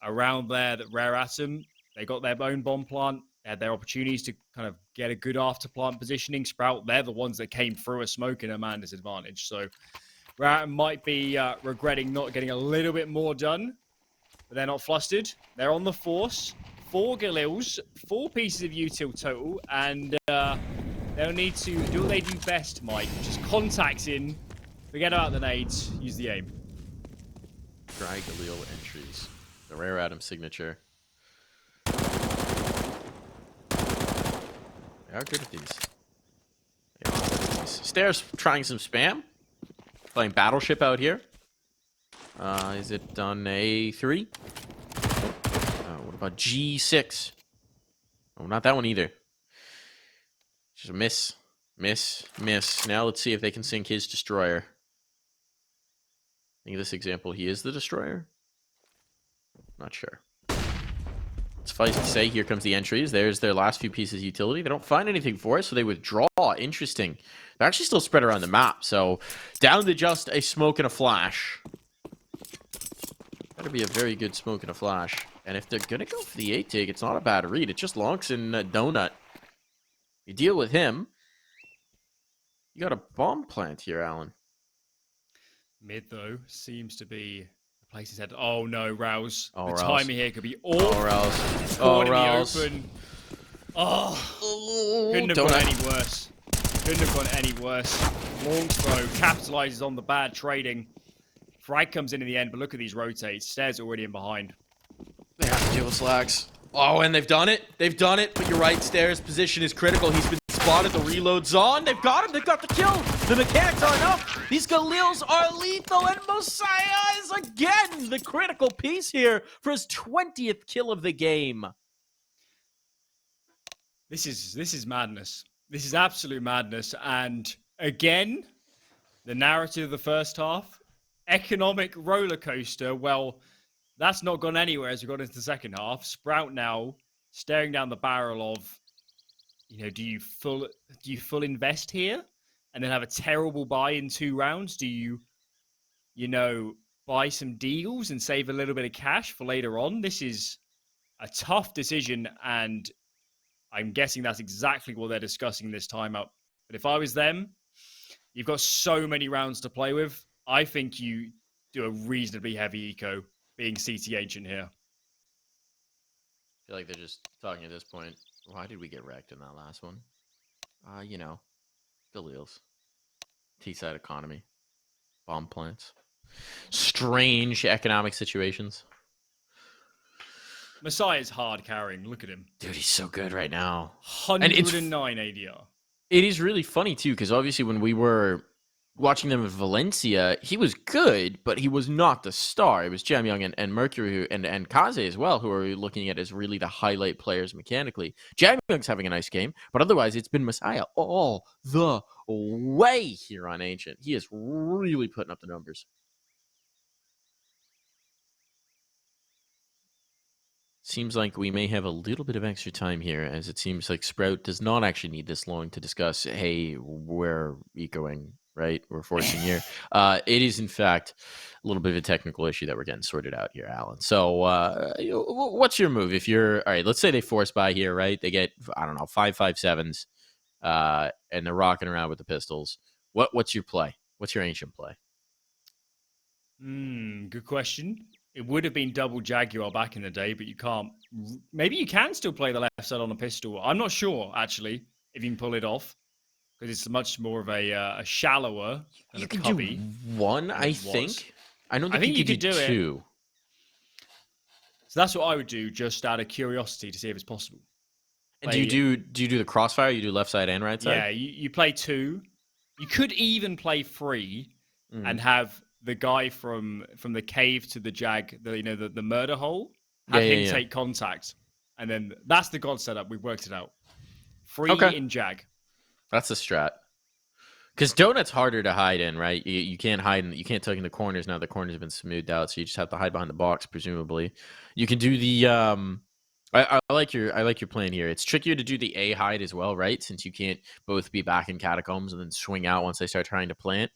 around there, that Rare Atom, they got their own bomb plant. They had their opportunities to kind of get a good after plant positioning. Sprout, they're the ones that came through a smoke in a man disadvantage. So Rare Atom might be regretting not getting a little bit more done, but they're not flustered. They're on the force. 4 Galils, 4 pieces of util total, and they'll need to do what they do best, Mike, which is contacts in, forget about the nades, use the aim. Try Galil entries. The Rare Atom signature. They are good at these. They are good at these. Stairs trying some spam. Playing Battleship out here. Is it on A3? What about G6? Oh, not that one either. Just a miss. Miss. Miss. Now let's see if they can sink his destroyer. I think in this example, he is the destroyer. Not sure. Suffice to say, here comes the entries. There's their last few pieces of utility. They don't find anything for it, so they withdraw. Interesting. They're actually still spread around the map, so down to just a smoke and a flash. That'll be a very good smoke and a flash. And if they're going to go for the A-Tig, it's not a bad read. It's just Lonks and Donut. You deal with him. You got a bomb plant here, Alan. Mid, though, seems to be the place he's head. Oh, no, Rouse. Oh, the Rouse. timing here could be awful. Oh, Rouse. Caught in the Rouse. open. Oh, couldn't have gone any worse. Couldn't have gone any worse. Longs, though, capitalizes on the bad trading. Frag comes in the end, but look at these rotates. Stairs already in behind. They have to deal with slacks. Oh, and they've done it. They've done it. But you're right, Stairs' position is critical. He's been spotted. The reload's on. They've got him. They've got the kill. The mechanics are enough. These Galils are lethal. And Mosiah is again the critical piece here for his 20th kill of the game. This is madness. This is absolute madness. And again, the narrative of the first half, economic roller coaster. Well, that's not gone anywhere as we got into the second half. Sprout now staring down the barrel of, do you full invest here and then have a terrible buy in 2 rounds? Do you buy some deals and save a little bit of cash for later on? This is a tough decision, and I'm guessing that's exactly what they're discussing this timeout. But if I was them, You've got so many rounds to play with. I think you do a reasonably heavy eco being CT Ancient here. I feel like they're just talking at this point. Why did we get wrecked in that last one? Galil's. T-side economy. Bomb plants. Strange economic situations. Messiah's hard carrying. Look at him. Dude, he's so good right now. 109 ADR. It is really funny, too, because obviously when we were watching them at Valencia, he was good, but he was not the star. It was Jam Young and Mercury and Kaze as well, who are looking at as really the highlight players mechanically. Jam Young's having a nice game, but otherwise it's been Messiah all the way here on Ancient. He is really putting up the numbers. Seems like we may have a little bit of extra time here, as it seems like Sprout does not actually need this long to discuss, hey, we're ecoing, right? We're forcing here. It is, in fact, a little bit of a technical issue that we're getting sorted out here, Alan. So what's your move? If you're, all right, let's say they force by here, right? They get, I don't know, 5.57s, and they're rocking around with the pistols. What's your play? What's your Ancient play? Good question. It would have been double Jaguar back in the day, but you can't. Maybe you can still play the left side on a pistol. I'm not sure, actually, if you can pull it off, because it's much more of a shallower and You a can cubby. do one, I think. I don't think, think you you could do two. So that's what I would do, just out of curiosity to see if it's possible. And do you do the crossfire? You do left side and right side? Yeah, you play two. You could even play three and have the guy from the cave to the Jag, the murder hole, have him take contact. And then that's the God setup. We've worked it out. Free in Jag. That's the strat. Because Donut's harder to hide in, right? You can't hide you can't tuck in the corners now. The corners have been smoothed out, so you just have to hide behind the box, presumably. You can do the I like your plan here. It's trickier to do the A hide as well, right? Since you can't both be back in catacombs and then swing out once they start trying to plant.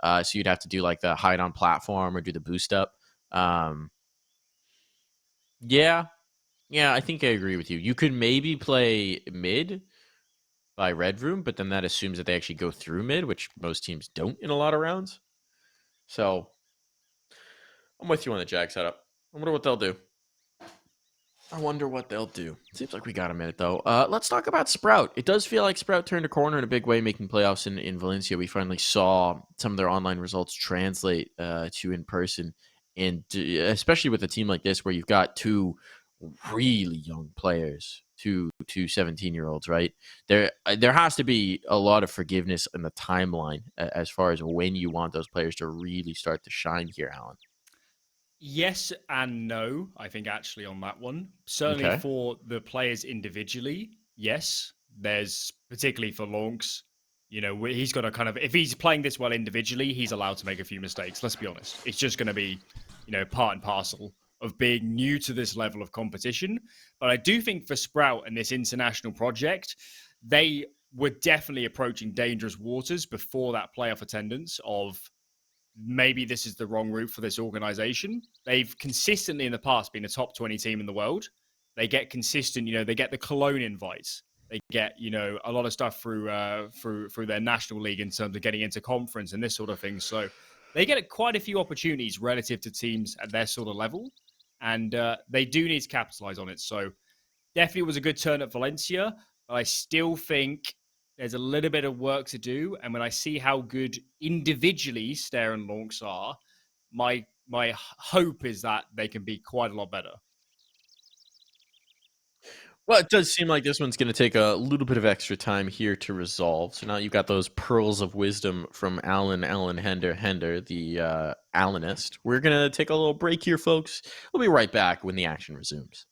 So you'd have to do like the hide on platform or do the boost up. Yeah, I think I agree with you. You could maybe play mid by Red Room, but then that assumes that they actually go through mid, which most teams don't in a lot of rounds. So I'm with you on the Jag setup. I wonder what they'll do. Seems like we got a minute, though. Let's talk about Sprout. It does feel like Sprout turned a corner in a big way, making playoffs in Valencia. We finally saw some of their online results translate to in person. And especially with a team like this, where you've got two really young players, two 17-year-olds, right? There has to be a lot of forgiveness in the timeline as far as when you want those players to really start to shine here, Alan. Yes and no, I think, actually, on that one. Certainly for the players individually, yes. There's, particularly for Lonks, he's got to kind of, if he's playing this well individually, he's allowed to make a few mistakes. Let's be honest. It's just going to be, part and parcel of being new to this level of competition. But I do think for Sprout and this international project, they were definitely approaching dangerous waters before that playoff attendance of, maybe this is the wrong route for this organization. They've consistently in the past been a top 20 team in the world. They get consistent, they get the Cologne invites. They get, a lot of stuff through their national league in terms of getting into conference and this sort of thing. So they get quite a few opportunities relative to teams at their sort of level. And they do need to capitalize on it. So definitely was a good turn at Valencia. But I still think there's a little bit of work to do. And when I see how good individually Stair and Lonks are, my hope is that they can be quite a lot better. Well, it does seem like this one's going to take a little bit of extra time here to resolve. So now you've got those pearls of wisdom from Alan Hender, the Alanist. We're going to take a little break here, folks. We'll be right back when the action resumes.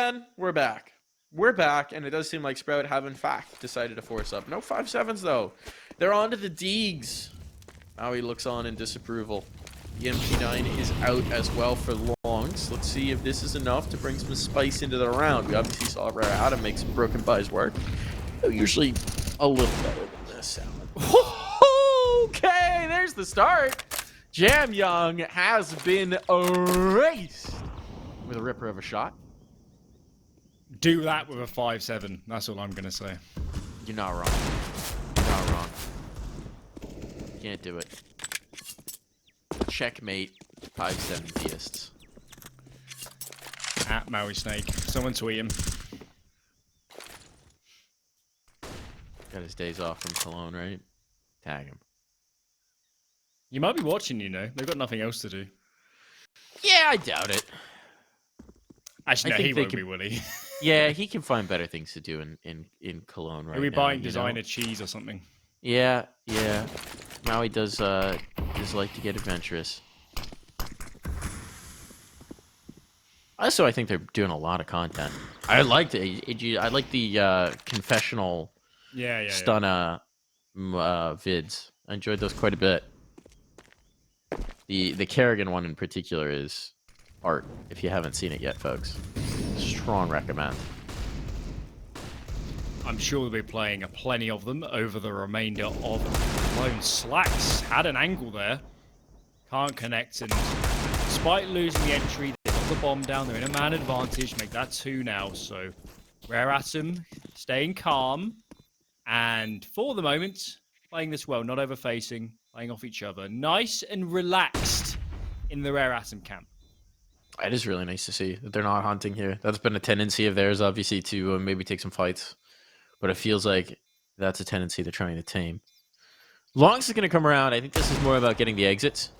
again, we're back. We're back, and it does seem like Sprout have, in fact, decided to force up. No 5-7s, though. They're on to the Deegs. Maui looks on in disapproval. The MP9 is out as well for longs. Let's see if this is enough to bring some spice into the round. We obviously saw Rare Adam make some broken buys work. They're usually a little better than this, Alan. Okay, there's the start. Jam Young has been erased with a ripper of a shot. Do that with a 5-7. That's all I'm going to say. You're not wrong. You're not wrong. Can't do it. Checkmate. 5-7 theists. At Maui Snake. Someone tweet him. Got his days off from Cologne, right? Tag him. You might be watching, you know. They've got nothing else to do. Yeah, I doubt it. Actually, no, think he they won't can- be, will he? Yeah, he can find better things to do in Cologne right Are we now. buying you know? designer cheese or something? Yeah. Maui does like to get adventurous. Also, I think they're doing a lot of content. I like the confessional Yeah. stunna vids. I enjoyed those quite a bit. The Kerrigan one in particular is art. If you haven't seen it yet, folks, strong recommend. I'm sure we'll be playing plenty of them over the remainder of Lone Slacks. Had an angle there. Can't connect, and despite losing the entry, they got the bomb down. They're in a man advantage. Make that 2 now. So Rare Atom staying calm. And for the moment, playing this well, not overfacing, playing off each other. Nice and relaxed in the Rare Atom camp. It is really nice to see that they're not hunting here. That's been a tendency of theirs, obviously, to maybe take some fights. But it feels like that's a tendency they're trying to tame. Longs is going to come around. I think this is more about getting the exits.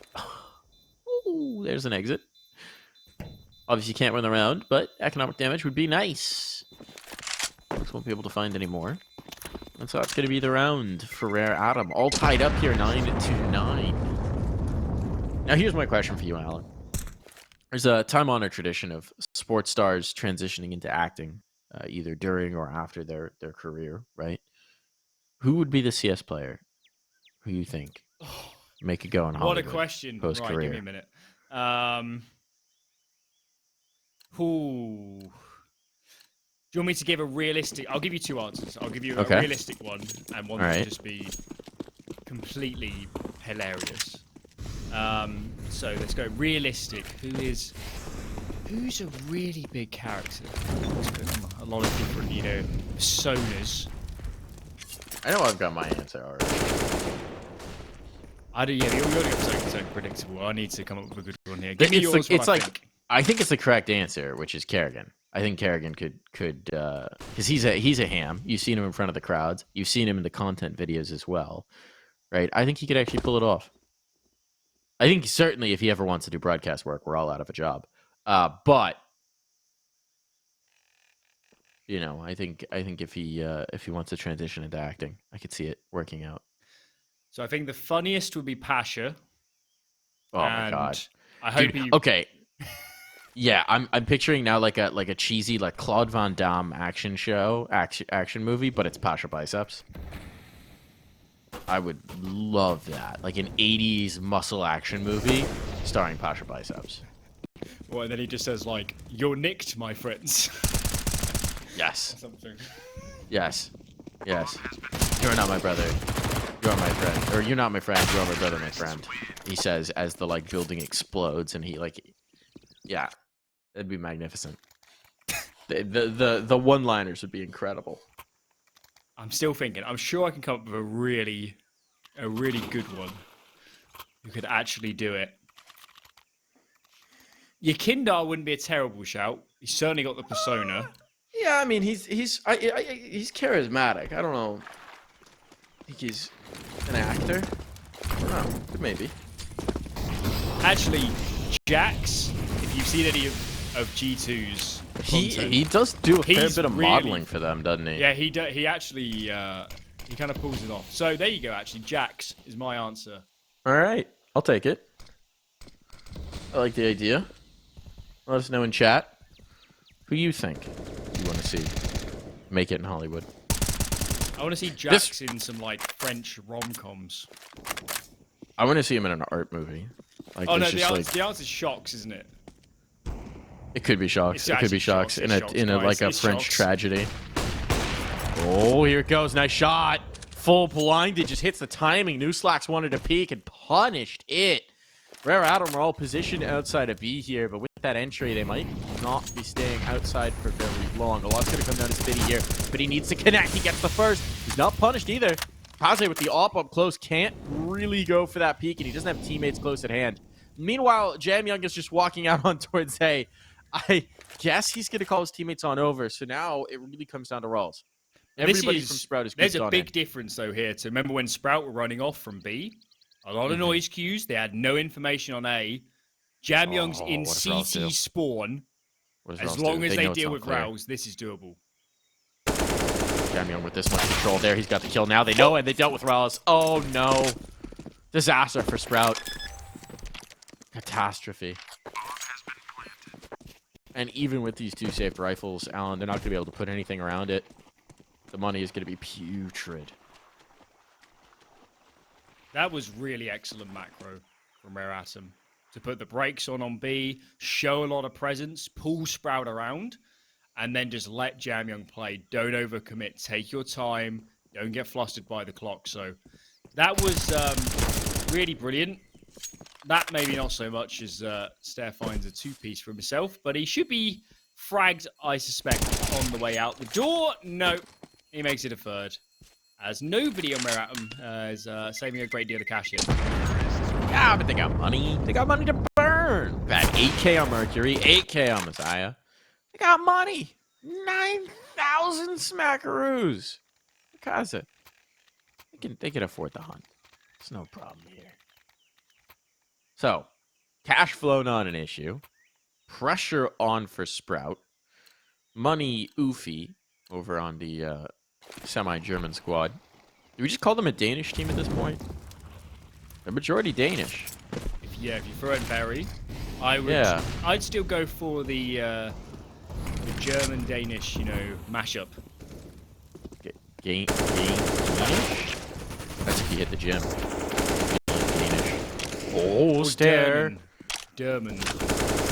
Ooh, there's an exit. Obviously, you can't win the round, but economic damage would be nice. Longs won't be able to find any more. And so that's going to be the round for Rare Adam. All tied up here, 9-9. Now, here's my question for you, Alan. There's a time-honored tradition of sports stars transitioning into acting, either during or after their career, right? Who would be the CS player who you think make it go in Hollywood? What a question. Post-career. Right, give me a minute. Who? Do you want me to give a realistic? I'll give you 2 answers. I'll give you a realistic one and one that will just be completely hilarious. So let's go realistic. Who's a really big character? Let's put a lot of different, personas. I know I've got my answer already. I do. Yeah, you're going to get so predictable. I need to come up with a good one here. Give me yours. I think it's the correct answer, which is Kerrigan. I think Kerrigan could because he's a ham. You've seen him in front of the crowds. You've seen him in the content videos as well, right? I think he could actually pull it off. I think certainly if he ever wants to do broadcast work, we're all out of a job. But I think if he wants to transition into acting, I could see it working out. So I think the funniest would be Pasha. Oh my god! I hope Dude, okay. Yeah, I'm picturing now like a cheesy like Claude Van Damme action movie, but it's Pasha Biceps. I would love that, like an '80s muscle action movie starring Pasha Biceps. Well, and then he just says like, "You're nicked, my friends." Yes. Something. Yes. You're not my brother. You're my friend. Or you're not my friend. You're my brother, my friend. He says as the like building explodes, and he yeah, that'd be magnificent. The one-liners would be incredible. I'm still thinking. I'm sure I can come up with a really good one who could actually do it. Yakindar wouldn't be a terrible shout. He's certainly got the persona. Yeah, I mean he's charismatic. I don't know. I think he's an actor. I don't know. Maybe. Actually, Jax, if you've seen any of G2's content, he does do a fair he's bit of really- modeling for them, doesn't he? yeah, he actually he kind of pulls it off. So there you go. Actually, Jax is my answer. All right, I'll take it. I like the idea. Let us know in chat. Who you think you want to see make it in Hollywood? I want to see Jax in some like French rom-coms. I want to see him in an art movie. Like, Oh no, just, the answer is Shocks, isn't it? it could be Shocks. It's It could be actually Shocks Shocks. in It's a Shocks, in a guys. like a It's French Shocks. tragedy. Oh, here it goes. Nice shot. Full blinded. Just hits the timing. Newslax wanted to peek and punished it. Rare Atom are all positioned outside of B here, but with that entry, they might not be staying outside for very long. A lot's going to come down to Spitty here, but he needs to connect. He gets the first. He's not punished either. Kaze with the op up close can't really go for that peek, and he doesn't have teammates close at hand. Meanwhile, Jam Young is just walking out on towards A. I guess he's going to call his teammates on over, so now it really comes down to Rawls. Everybody from Sprout is There's grouped a on big in. difference though here. To remember when Sprout were running off from B, a lot of noise cues. They had no information on A. Jam Young's in what does Rouse do? CT spawn. What does As Rouse long do? as know they it's deal not with clear. Rouse, this is doable. Jam Young with this much control there. He's got the kill now. They know, and they dealt with Rouse. Oh, no. Disaster for Sprout. Catastrophe. And even with these two saved rifles, Alan, they're not going to be able to put anything around it. The money is going to be putrid. That was really excellent macro from Rare Atom. To put the brakes on B, show a lot of presence, pull Sprout around, and then just let Jam Young play. Don't overcommit. Take your time. Don't get flustered by the clock. So that was really brilliant. That maybe not so much as Stair finds a two-piece for himself, but he should be fragged, I suspect, on the way out the door. No, he makes it a third. As nobody on Rare Atom is saving a great deal of cash here. Yeah, but they got money. They got money to burn. Got 8K on Mercury, 8K on Messiah. They got money. 9,000 smackaroos. Because they can afford the hunt. It's no problem here. So, cash flow not an issue. Pressure on for Sprout. Money oofy over on the semi-German squad. Do we just call them a Danish team at this point? They're majority Danish. If you throw in Berry, I would. Yeah. I'd still go for the German-Danish, mashup. Danish? That's if you hit the gym. Danish. Oh, Or stare. Derman.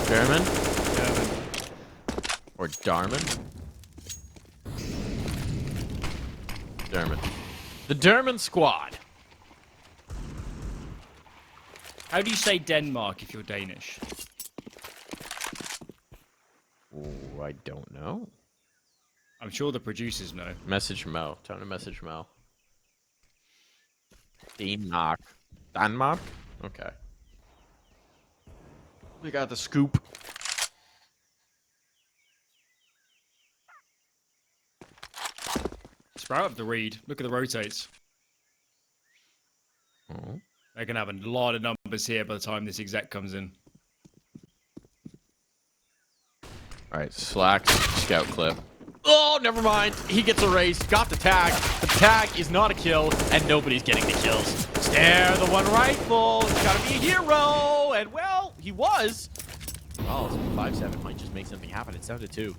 German? Derman. Or Darman? Derman. The Derman squad. How do you say Denmark if you're Danish? Oh, I don't know. I'm sure the producers know. Message Mo. Time to message Mo. Denmark. Denmark? Okay. We got the scoop. Sprout have the read. Look at the rotates. Oh. They're going to have a lot of numbers here by the time this exec comes in. All right, Slack scout clip. Oh, never mind. He gets erased. Got the tag. The tag is not a kill, and nobody's getting the kills. Stare the one rifle. He's got to be a hero, and well, he was. Oh, 5-7 might just make something happen. It's down to 2.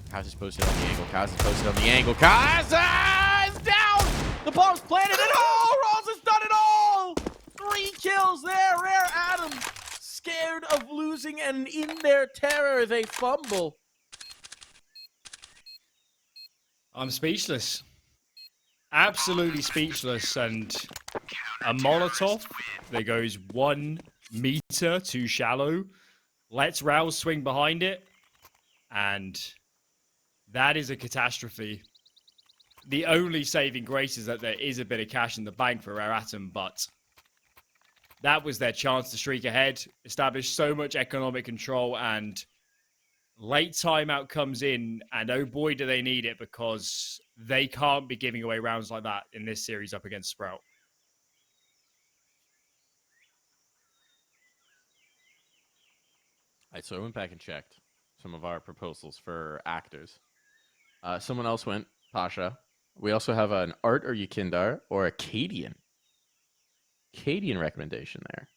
Kaz is posted on the angle. Kaz is posted on the angle. Kaz is down. The bomb's planted, and oh, Rawls has done it all. 3 kills there. Rare Atom. Scared of losing, and in their terror, they fumble. I'm speechless. Absolutely speechless. And a Molotov that goes 1 meter too shallow. Lets Rouse swing behind it. And that is a catastrophe. The only saving grace is that there is a bit of cash in the bank for Rare Atom, but that was their chance to streak ahead, establish so much economic control, and late timeout comes in, and oh boy, do they need it, because they can't be giving away rounds like that in this series up against Sprout. All right, so I went back and checked some of our proposals for actors. Someone else went, Pasha. We also have an Art or Yukindar or a Cadian. Cadian recommendation there.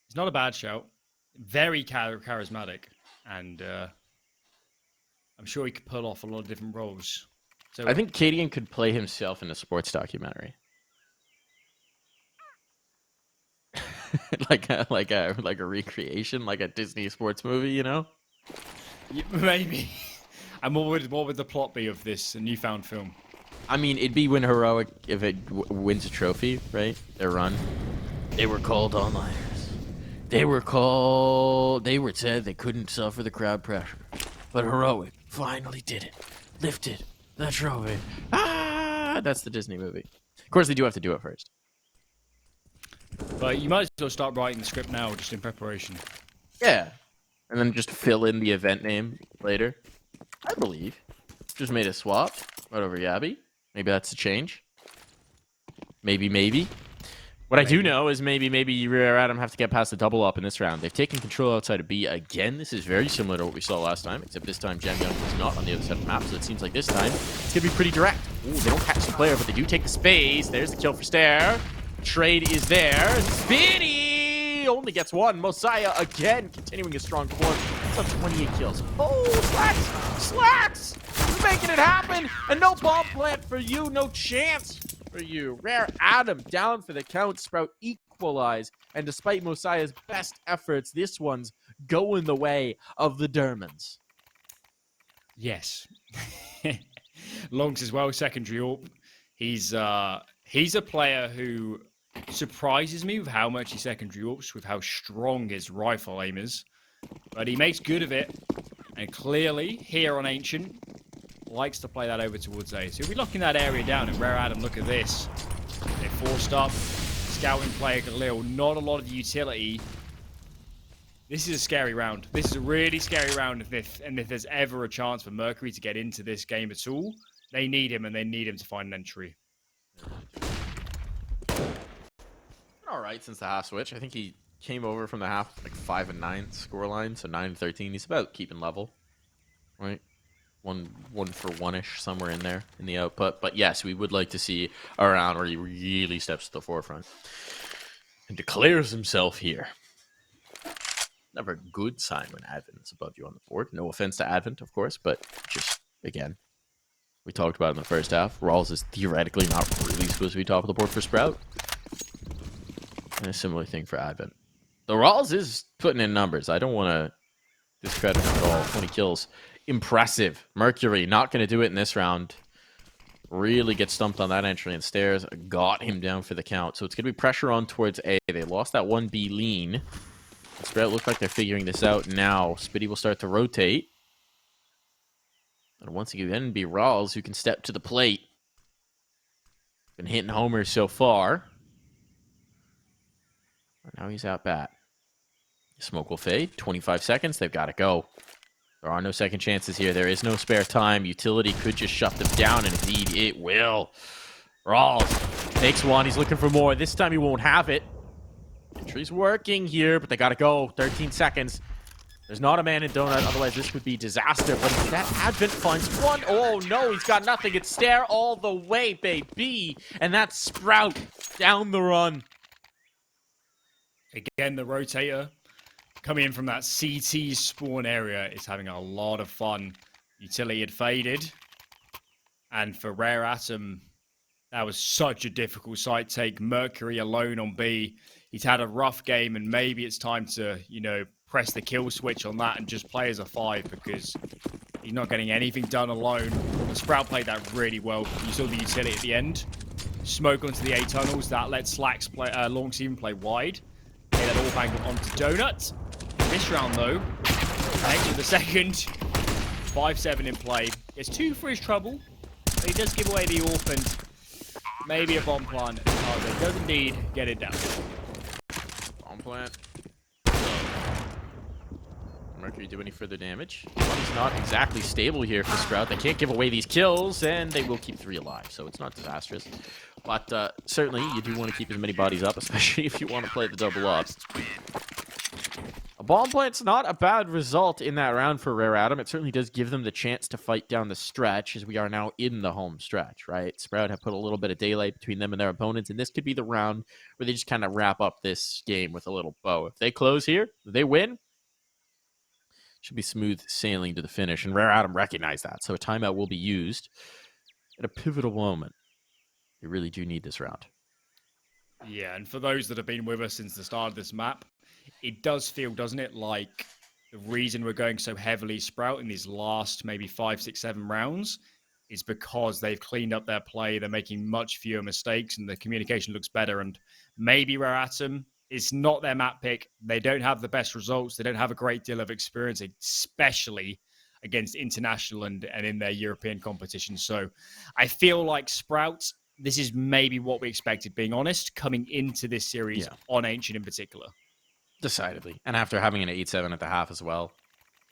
It's not a bad shout. Very charismatic. and I'm sure he could pull off a lot of different roles. So I think Cadian could play himself in a sports documentary. like a recreation, like a Disney sports movie, you know? maybe. And what would the plot be of this newfound film? I mean, it'd be when Heroic, if it wins a trophy, right? Their run. They were called onliners. They were said they couldn't suffer the crowd pressure. But Heroic finally did it. Lifted the trophy. Ah! That's the Disney movie. Of course, they do have to do it first. But you might as well start writing the script now, just in preparation. Yeah. And then just fill in the event name later. I believe. Just made a swap right over Yabby. Maybe that's a change. Maybe. What I do know is maybe Rare Adam have to get past the double up in this round. They've taken control outside of B again. This is very similar to what we saw last time, except this time Jam Young was not on the other side of the map, so it seems like this time it's going to be pretty direct. Ooh, they don't catch the player, but they do take the space. There's the kill for Stare. Trade is there. Spinny only gets one. Mosiah again continuing his strong form. It's up 28 kills. Oh, Slacks! Making it happen, and no bomb plant for you, no chance for you. Rare Adam down for the count. Sprout equalize, and despite Mosiah's best efforts, this one's going the way of the Dermans. Yes. Longs as well, secondary AWP. He's a player who surprises me with how much he secondary AWPs, with how strong his rifle aim is. But he makes good of it, and clearly, here on Ancient, likes to play that over towards A. So he'll be locking that area down, and Rare Adam, look at this. They're forced up. Scouting player Galil, not a lot of utility. This is a scary round. This is a really scary round, if there's ever a chance for Mercury to get into this game at all, they need him, and they need him to find an entry. All right, since the half switch. I think he came over from the half like 5-9 scoreline, so 9-13. He's about keeping level, right? One for one-ish, somewhere in there in the output. But yes, we would like to see a round where he really steps to the forefront and declares himself here. Never a good sign when Advent is above you on the board. No offense to Advent, of course, but just, again, we talked about it in the first half. Rawls is theoretically not really supposed to be top of the board for Sprout. And a similar thing for Advent. The Rawls is putting in numbers. I don't want to discredit him at all. 20 kills. Impressive. Mercury not going to do it in this round. Really gets stumped on that entry, and Stairs got him down for the count. So it's going to be pressure on towards A. They lost that 1B lean. Sprout looks like they're figuring this out now. Spitty will start to rotate. And once again, be Rawls who can step to the plate. Been hitting homers so far. But now he's out bat. Smoke will fade. 25 seconds. They've got to go. There are no second chances here. There is no spare time. Utility could just shut them down, and indeed it will. Rawls takes one. He's looking for more. This time he won't have it. Entry's working here, but they got to go. 13 seconds. There's not a man in donut. Otherwise, this would be disaster. But if that Advent finds one, oh no, he's got nothing. It's Stare all the way, baby. And that's Sprout down the run. Again, the rotator coming in from that CT spawn area is having a lot of fun. Utility had faded. And for Rare Atom, that was such a difficult site take. Mercury alone on B. He's had a rough game, and maybe it's time to, press the kill switch on that and just play as a 5, because he's not getting anything done alone. Sprout played that really well. You saw the utility at the end. Smoke onto the A tunnels. That lets Slacks play, Longs even play wide. They let all bang onto Donut. This round, though, thanks for the second. 5-7 in play. It's 2 for his trouble, but he does give away the orphan. Maybe a bomb plant. Oh, does indeed get it down. Bomb plant. Mercury do any further damage? He's not exactly stable here for Sprout. They can't give away these kills, and they will keep 3 alive, so it's not disastrous. But certainly, you do want to keep as many bodies up, especially if you want to play the double up. A bomb plant's not a bad result in that round for Rare Adam. It certainly does give them the chance to fight down the stretch, as we are now in the home stretch, right? Sprout have put a little bit of daylight between them and their opponents, and this could be the round where they just kind of wrap up this game with a little bow. If they close here, they win. Should be smooth sailing to the finish, and Rare Atom recognized that, so a timeout will be used at a pivotal moment. They really do need this round. Yeah, and for those that have been with us since the start of this map, it does feel, doesn't it, like the reason we're going so heavily Sprout in these last maybe 5, 6, 7 rounds is because they've cleaned up their play. They're making much fewer mistakes and the communication looks better. And maybe Rare Atom is not their map pick. They don't have the best results. They don't have a great deal of experience, especially against international and in their European competition. So I feel like Sprout, this is maybe what we expected, being honest, coming into this series on Ancient in particular. Decidedly. And after having an 8-7 at the half as well,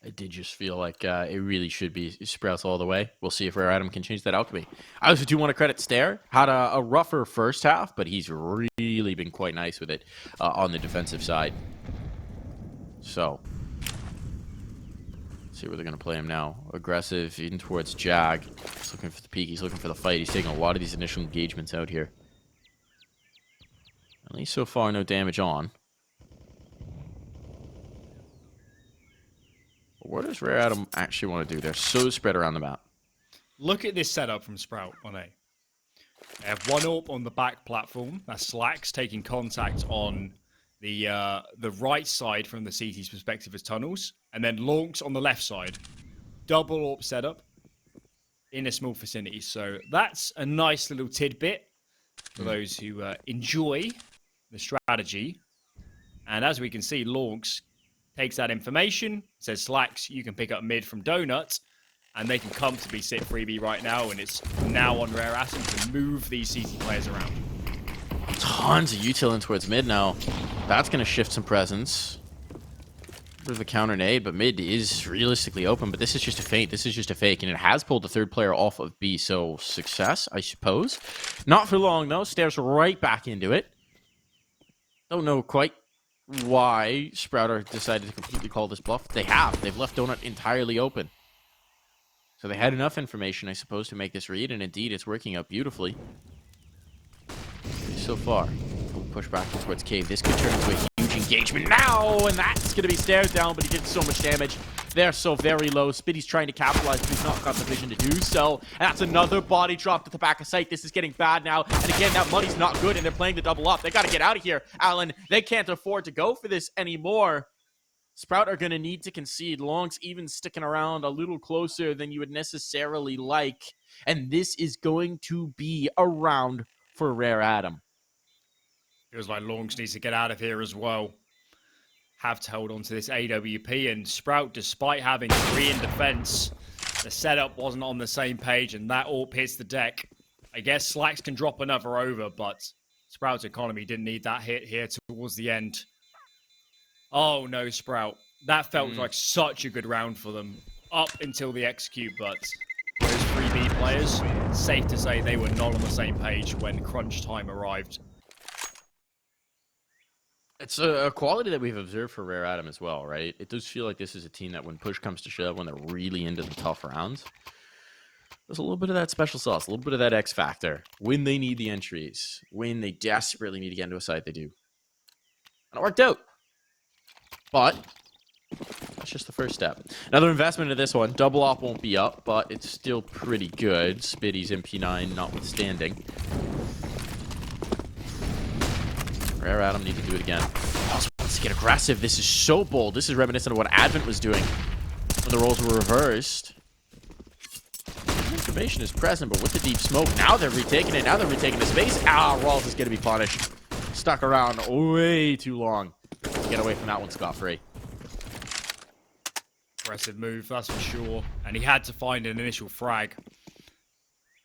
I did just feel like it really should be Sprouts all the way. We'll see if Rare Atom can change that alchemy. I also do want to credit Stair. Had a rougher first half, but he's really been quite nice with it on the defensive side. So, see where they're going to play him now. Aggressive, in towards Jag. He's looking for the peak. He's looking for the fight. He's taking a lot of these initial engagements out here. At least so far, no damage on. What does Rare Atom actually want to do? They're so spread around the map. Look at this setup from Sprout on A. They have one AWP on the back platform. That's Slacks taking contact on the right side from the CT's perspective as tunnels. And then Launks on the left side. Double AWP setup in a small vicinity. So that's a nice little tidbit for those who enjoy the strategy. And as we can see, Launks takes that information, says Slacks, you can pick up mid from Donut, and they can comfortably sit freebie right now, and it's now on Rare Atom to move these CT players around. Tons of util in towards mid now. That's going to shift some presence. Bit of a counter nade, but mid is realistically open, but this is just a feint. This is just a fake, and it has pulled the third player off of B, so success, I suppose. Not for long, though. Stares right back into it. Don't know quite why Sprouter decided to completely call this bluff. They have. They've left Donut entirely open. So they had enough information, I suppose, to make this read, and indeed, it's working out beautifully. So far. We'll push back towards Cave. This could turn into a huge engagement now, and that's going to be stared down, but he did so much damage. They're so very low. Spitty's trying to capitalize, but he's not got the vision to do so. And that's another body dropped at the back of sight. This is getting bad now. And again, that money's not good, and they're playing the double up. They got to get out of here, Alan. They can't afford to go for this anymore. Sprout are going to need to concede. Long's even sticking around a little closer than you would necessarily like. And this is going to be a round for Rare Atom. Feels like Longs needs to get out of here as well. Have to hold on to this AWP, and Sprout, despite having 3 in defense, the setup wasn't on the same page, and that AWP hits the deck. I guess Slacks can drop another over, but Sprout's economy didn't need that hit here towards the end. Oh no, Sprout. That felt like such a good round for them up until the execute, but those 3B players, safe to say they were not on the same page when crunch time arrived. It's a quality that we've observed for Rare Atom as well, right? It does feel like this is a team that when push comes to shove, when they're really into the tough rounds, there's a little bit of that special sauce, a little bit of that X factor. When they need the entries, when they desperately need to get into a site, they do. And it worked out. But that's just the first step. Another investment into this one. Double op won't be up, but it's still pretty good. Spitty's MP9 notwithstanding. Rare Atom need to do it again. Also wants to get aggressive. This is so bold. This is reminiscent of what Advent was doing when the roles were reversed. Information is present, but with the deep smoke, now they're retaking it. Now they're retaking the space. Rawls is going to be punished. Stuck around way too long. Get away from that one scot-free. Aggressive move, that's for sure. And he had to find an initial frag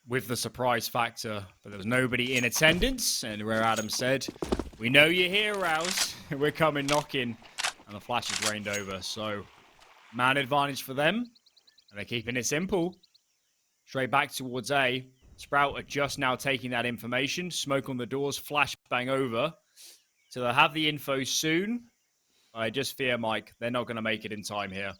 with the surprise factor, but there was nobody in attendance. And Rare Atom said, "We know you're here, Rouse. We're coming knocking." And the flashes rained over. So, man advantage for them. And they're keeping it simple. Straight back towards A. Sprout are just now taking that information. Smoke on the doors, flash bang over. So they'll have the info soon. I just fear, Mike, they're not going to make it in time here.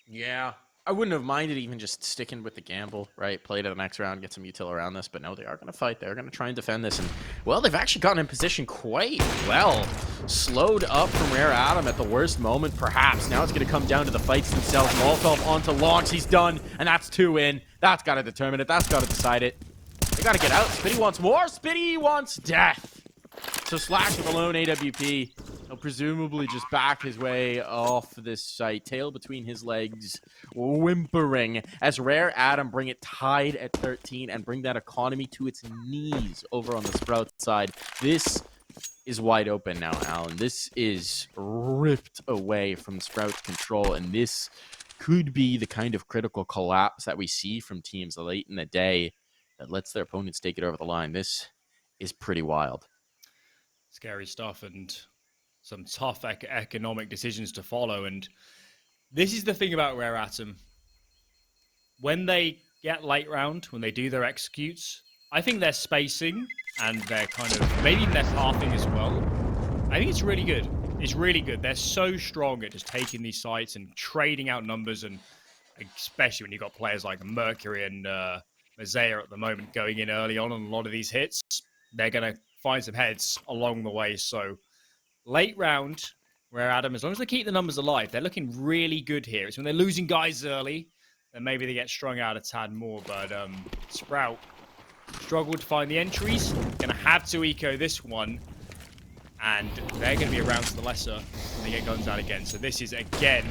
Yeah. I wouldn't have minded even just sticking with the gamble, right? Play to the next round, get some util around this, but no, they are going to fight. They're going to try and defend this, and, well, they've actually gotten in position quite well. Slowed up from Rare Adam at the worst moment, perhaps. Now it's going to come down to the fights themselves. Molotov onto Lonks. He's done, and that's 2 in. That's got to determine it. That's got to decide it. They got to get out. Spitty wants more. Spitty wants death. So Slash with a lone AWP. He'll presumably just back his way off this site, tail between his legs, whimpering as Rare Adam bring it tied at 13 and bring that economy to its knees over on the Sprout side. This is wide open now, Alan. This is ripped away from Sprout's control, and this could be the kind of critical collapse that we see from teams late in the day that lets their opponents take it over the line. This is pretty wild. Scary stuff, and some tough economic decisions to follow. And this is the thing about Rare Atom. When they get late round, when they do their executes, I think their spacing and their kind of, maybe their pathing as well, I think it's really good. It's really good. They're so strong at just taking these sites and trading out numbers, and especially when you've got players like Mercury and Mazea at the moment going in early on a lot of these hits, they're going to find some heads along the way. So late round, Rare Adam, as long as they keep the numbers alive, they're looking really good here. It's when they're losing guys early, then maybe they get strung out a tad more. But Sprout struggled to find the entries. Going to have to eco this one. And they're going to be around to the lesser when they get guns out again. So this is, again,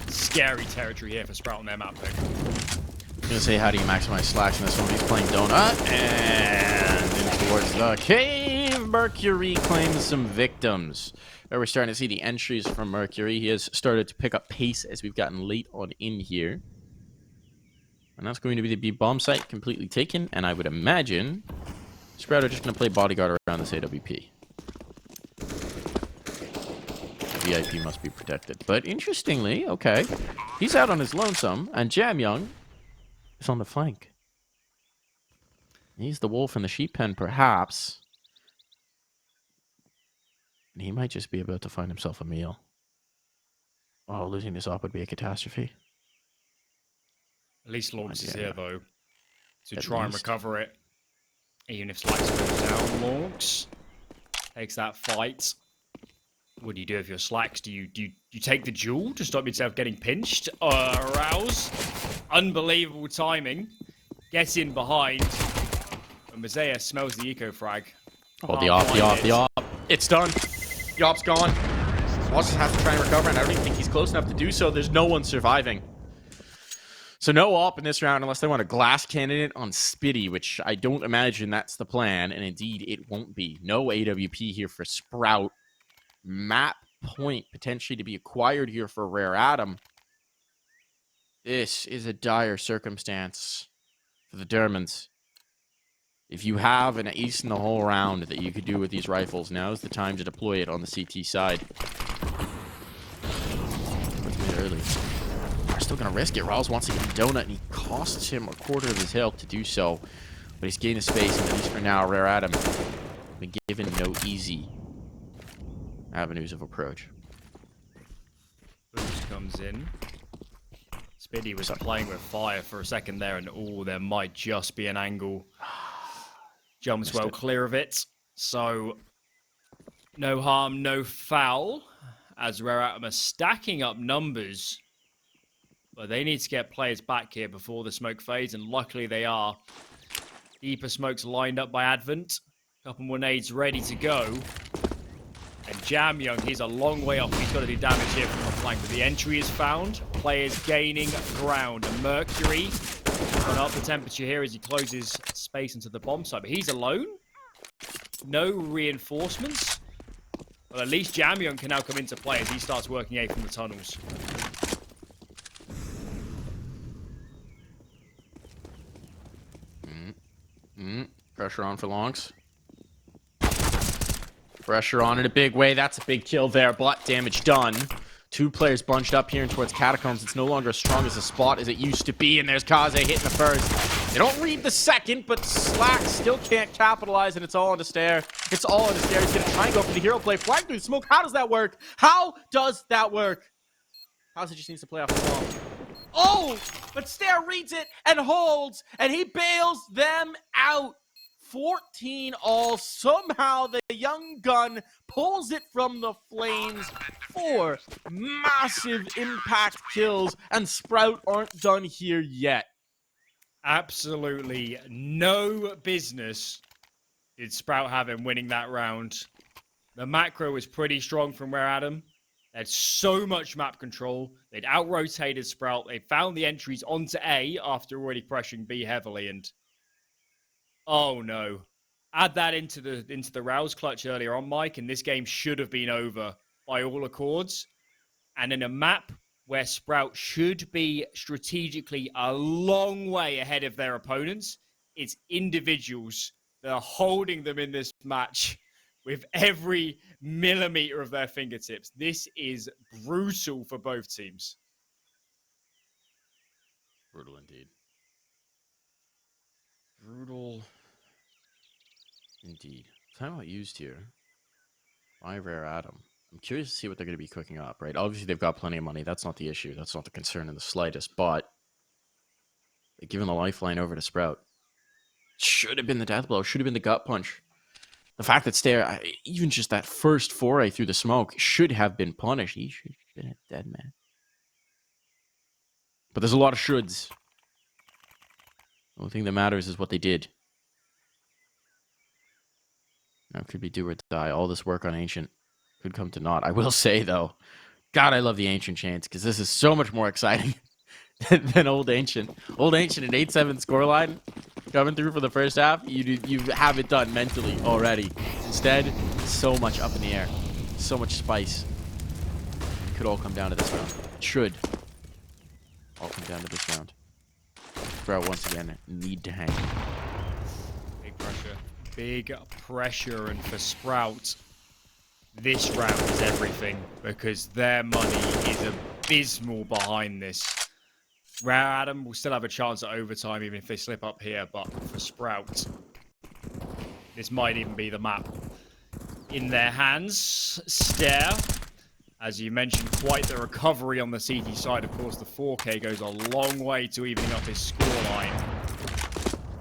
scary territory here for Sprout on their map pick. I'm going to say, how do you maximize Slash in this one? He's playing Donut. And in towards the cave. Mercury claims some victims. We're starting to see the entries from Mercury. He has started to pick up pace as we've gotten late on in here. And that's going to be the B bomb site completely taken. And I would imagine Sprout are just going to play bodyguard around this AWP. VIP must be protected. But interestingly, okay, he's out on his lonesome, and Jamyoung is on the flank. He's the wolf in the sheep pen, perhaps. And he might just be about to find himself a meal. Oh, losing this op would be a catastrophe. At least Lawrence is Yeah. here, though, to At try and least. recover it. Even if Slacks goes down, Lawrence takes that fight. What do you do if you're Slacks? Do you take the duel to stop yourself getting pinched? Arouse. Unbelievable timing. Gets in behind. And Mazea smells the eco frag. Oh, the op. It's done. The op's gone. Watson has to try and recover, and I don't even think he's close enough to do so. There's no one surviving. So no op in this round unless they want a glass candidate on Spitty, which I don't imagine that's the plan, and indeed it won't be. No AWP here for Sprout. Map point potentially to be acquired here for Rare Adam. This is a dire circumstance for the Dermans. If you have an ace in the whole round that you could do with these rifles, now's the time to deploy it on the CT side. It's mid early. They're still going to risk it. Rouse wants to get a donut, and he costs him a quarter of his health to do so. But he's gaining space, and at least for now, Rare Adam been given no easy avenues of approach. Boost comes in. Spitty was playing with fire for a second there, and there might just be an angle. Jumps well clear of it. So, no harm, no foul. As Rare Atom are stacking up numbers. But they need to get players back here before the smoke fades, and luckily they are. Deeper smokes lined up by Advent. Couple more nades ready to go. And Jamyoung, he's a long way off. He's got to do damage here from the flank. But the entry is found. Players gaining ground. And Mercury gone up the temperature here as he closes space into the bomb site. But he's alone. No reinforcements. Well, at least Jamyoung can now come into play as he starts working A from the tunnels. Pressure on for Longs. Pressure on in a big way. That's a big kill there. But damage done. Two players bunched up here and towards Catacombs. It's no longer as strong as a spot as it used to be. And there's Kaze hitting the first. They don't read the second, but Slack still can't capitalize, and it's all on the stair. It's all on the stair. He's going to try and go for the hero play. Flag through the smoke. How does that work? How does that work? How's it just needs to play off the ball. Oh, but Stair reads it and holds, and he bails them out. 14 all. Somehow the young gun pulls it from the flames. 4 massive impact kills, and Sprout aren't done here yet. Absolutely no business did Sprout have in winning that round. The macro was pretty strong from Rare Adam. They had so much map control. They'd out-rotated Sprout. They found the entries onto A after already pressuring B heavily, and oh no. Add that into the Rouse clutch earlier on, Mike, and this game should have been over by all accords. And in a map where Sprout should be strategically a long way ahead of their opponents, it's individuals that are holding them in this match with every millimeter of their fingertips. This is brutal for both teams. Brutal indeed. Brutal indeed. Timeout used here by Rare Adam. I'm curious to see what they're going to be cooking up, right? Obviously, they've got plenty of money. That's not the issue. That's not the concern in the slightest. But they're giving the lifeline over to Sprout. Should have been the death blow. Should have been the gut punch. The fact that Stair, even just that first foray through the smoke, should have been punished. He should have been a dead man. But there's a lot of shoulds. The only thing that matters is what they did. Now it could be do or die. All this work on Ancient could come to naught. I will say, though, God, I love the Ancient chance, because this is so much more exciting than Old Ancient. Old Ancient, an 8-7 scoreline coming through for the first half. You have it done mentally already. Instead, so much up in the air. So much spice. It could all come down to this round. It should all come down to this round. Sprout, once again, need to hang. Big pressure. Big pressure, and for Sprout, this round is everything, because their money is abysmal behind this. Rare Adam will still have a chance at overtime even if they slip up here, but for Sprout, this might even be the map in their hands. Stair, as you mentioned, quite the recovery on the CT side. Of course, the 4K goes a long way to evening up his scoreline.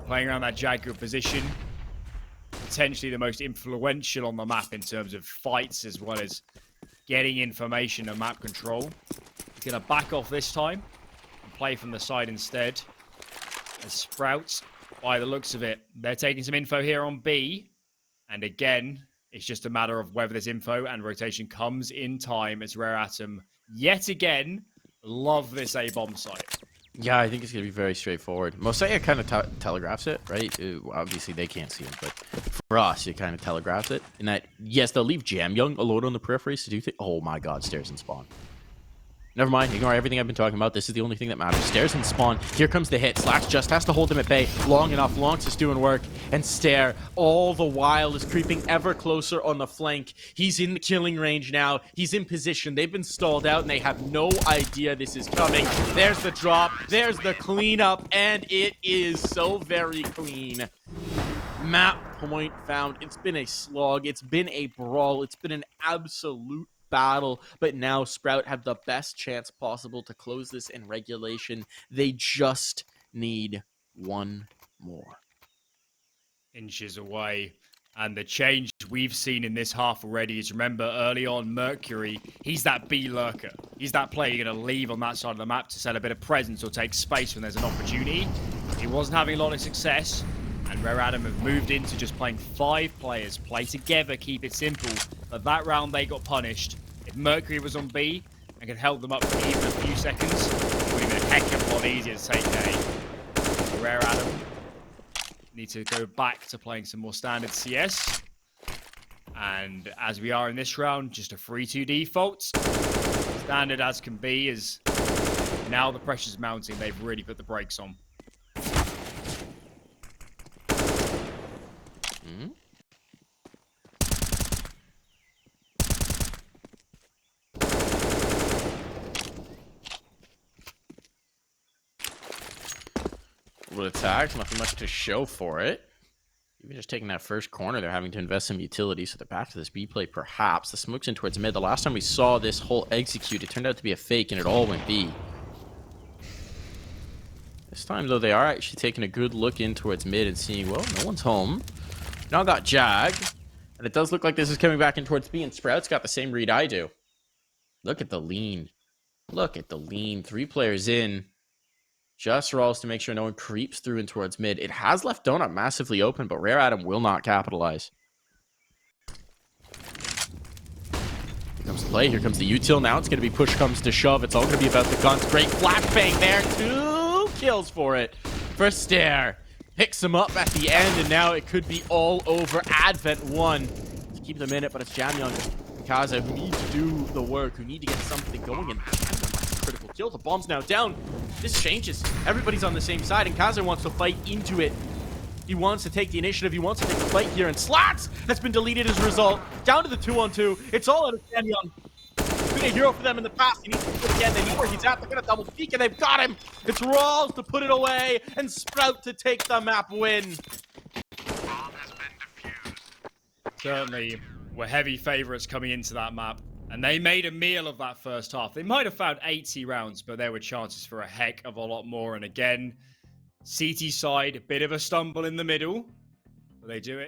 Playing around that Jaguar position, potentially the most influential on the map in terms of fights as well as getting information and map control. He's going to back off this time and play from the side instead. As Sprout, by the looks of it, they're taking some info here on B. And again, it's just a matter of whether this info and rotation comes in time, as Rare Atom, yet again, love this A-bomb site. Yeah, I think it's going to be very straightforward. Mosaic kind of telegraphs it, right? Obviously, they can't see him, but for us, it kind of telegraphs it. In that, yes, they'll leave Jam Young alone on the peripheries to do things. Oh my god, Stairs and Spawn. Never mind, ignore everything I've been talking about. This is the only thing that matters. Stairs and Spawn. Here comes the hit. Slacks just has to hold them at bay long enough. Lonks is doing work. And Stair, all the while, is creeping ever closer on the flank. He's in the killing range now. He's in position. They've been stalled out, and they have no idea this is coming. There's the drop. There's the cleanup. And it is so very clean. Map point found. It's been a slog. It's been a brawl. It's been an absolute battle, but now Sprout have the best chance possible to close this in regulation. They just need one more. Inches away. And the change we've seen in this half already is, remember, early on, Mercury, he's that B lurker. He's that player you're going to leave on that side of the map to set a bit of presence or take space when there's an opportunity. He wasn't having a lot of success, and Rare Adam have moved into just playing 5 players, play together, keep it simple. But that round they got punished. If Mercury was on B and could held them up for even a few seconds, it would have been a heck of a lot easier to take A. Rare Adam need to go back to playing some more standard CS. And as we are in this round, just a 3-2 default. Standard as can be, as now the pressure's mounting. They've really put the brakes on. Attacks, nothing much to show for it. Even just taking that first corner, they're having to invest some utility, so they're back to this B play perhaps. The smoke's in towards mid. The last time we saw this whole execute, it turned out to be a fake, and it all went B. This time, though, they are actually taking a good look in towards mid and seeing, well, no one's home. Now got Jag, and it does look like this is coming back in towards B, and Sprout's got the same read I do. Look at the lean. Look at the lean. 3 players in. Just rolls to make sure no one creeps through in towards mid. It has left Donut massively open, but Rare Atom will not capitalize. Here comes the play. Here comes the util. Now it's going to be push comes to shove. It's all going to be about the guns. Great flashbang there. 2 kills for it. For Stare. Picks him up at the end, and now it could be all over. Advent 1 to keep them in it, but it's Jamyang and Kaza who need to do the work, who need to get something going, and critical kill. The bomb's now down. This changes. Everybody's on the same side, and Kaza wants to fight into it. He wants to take the initiative. He wants to take the fight here, and Slats has been deleted as a result. Down to the 2-on-2. It's all out of Jamyang. He's been a hero for them in the past. He needs to do it again. They know where he's at. They're going to double peek, and they've got him. It's Rawls to put it away, and Sprout to take the map win. Certainly were heavy favourites coming into that map. And they made a meal of that first half. They might have found 80 rounds, but there were chances for a heck of a lot more. And again, CT side, a bit of a stumble in the middle. But they do it.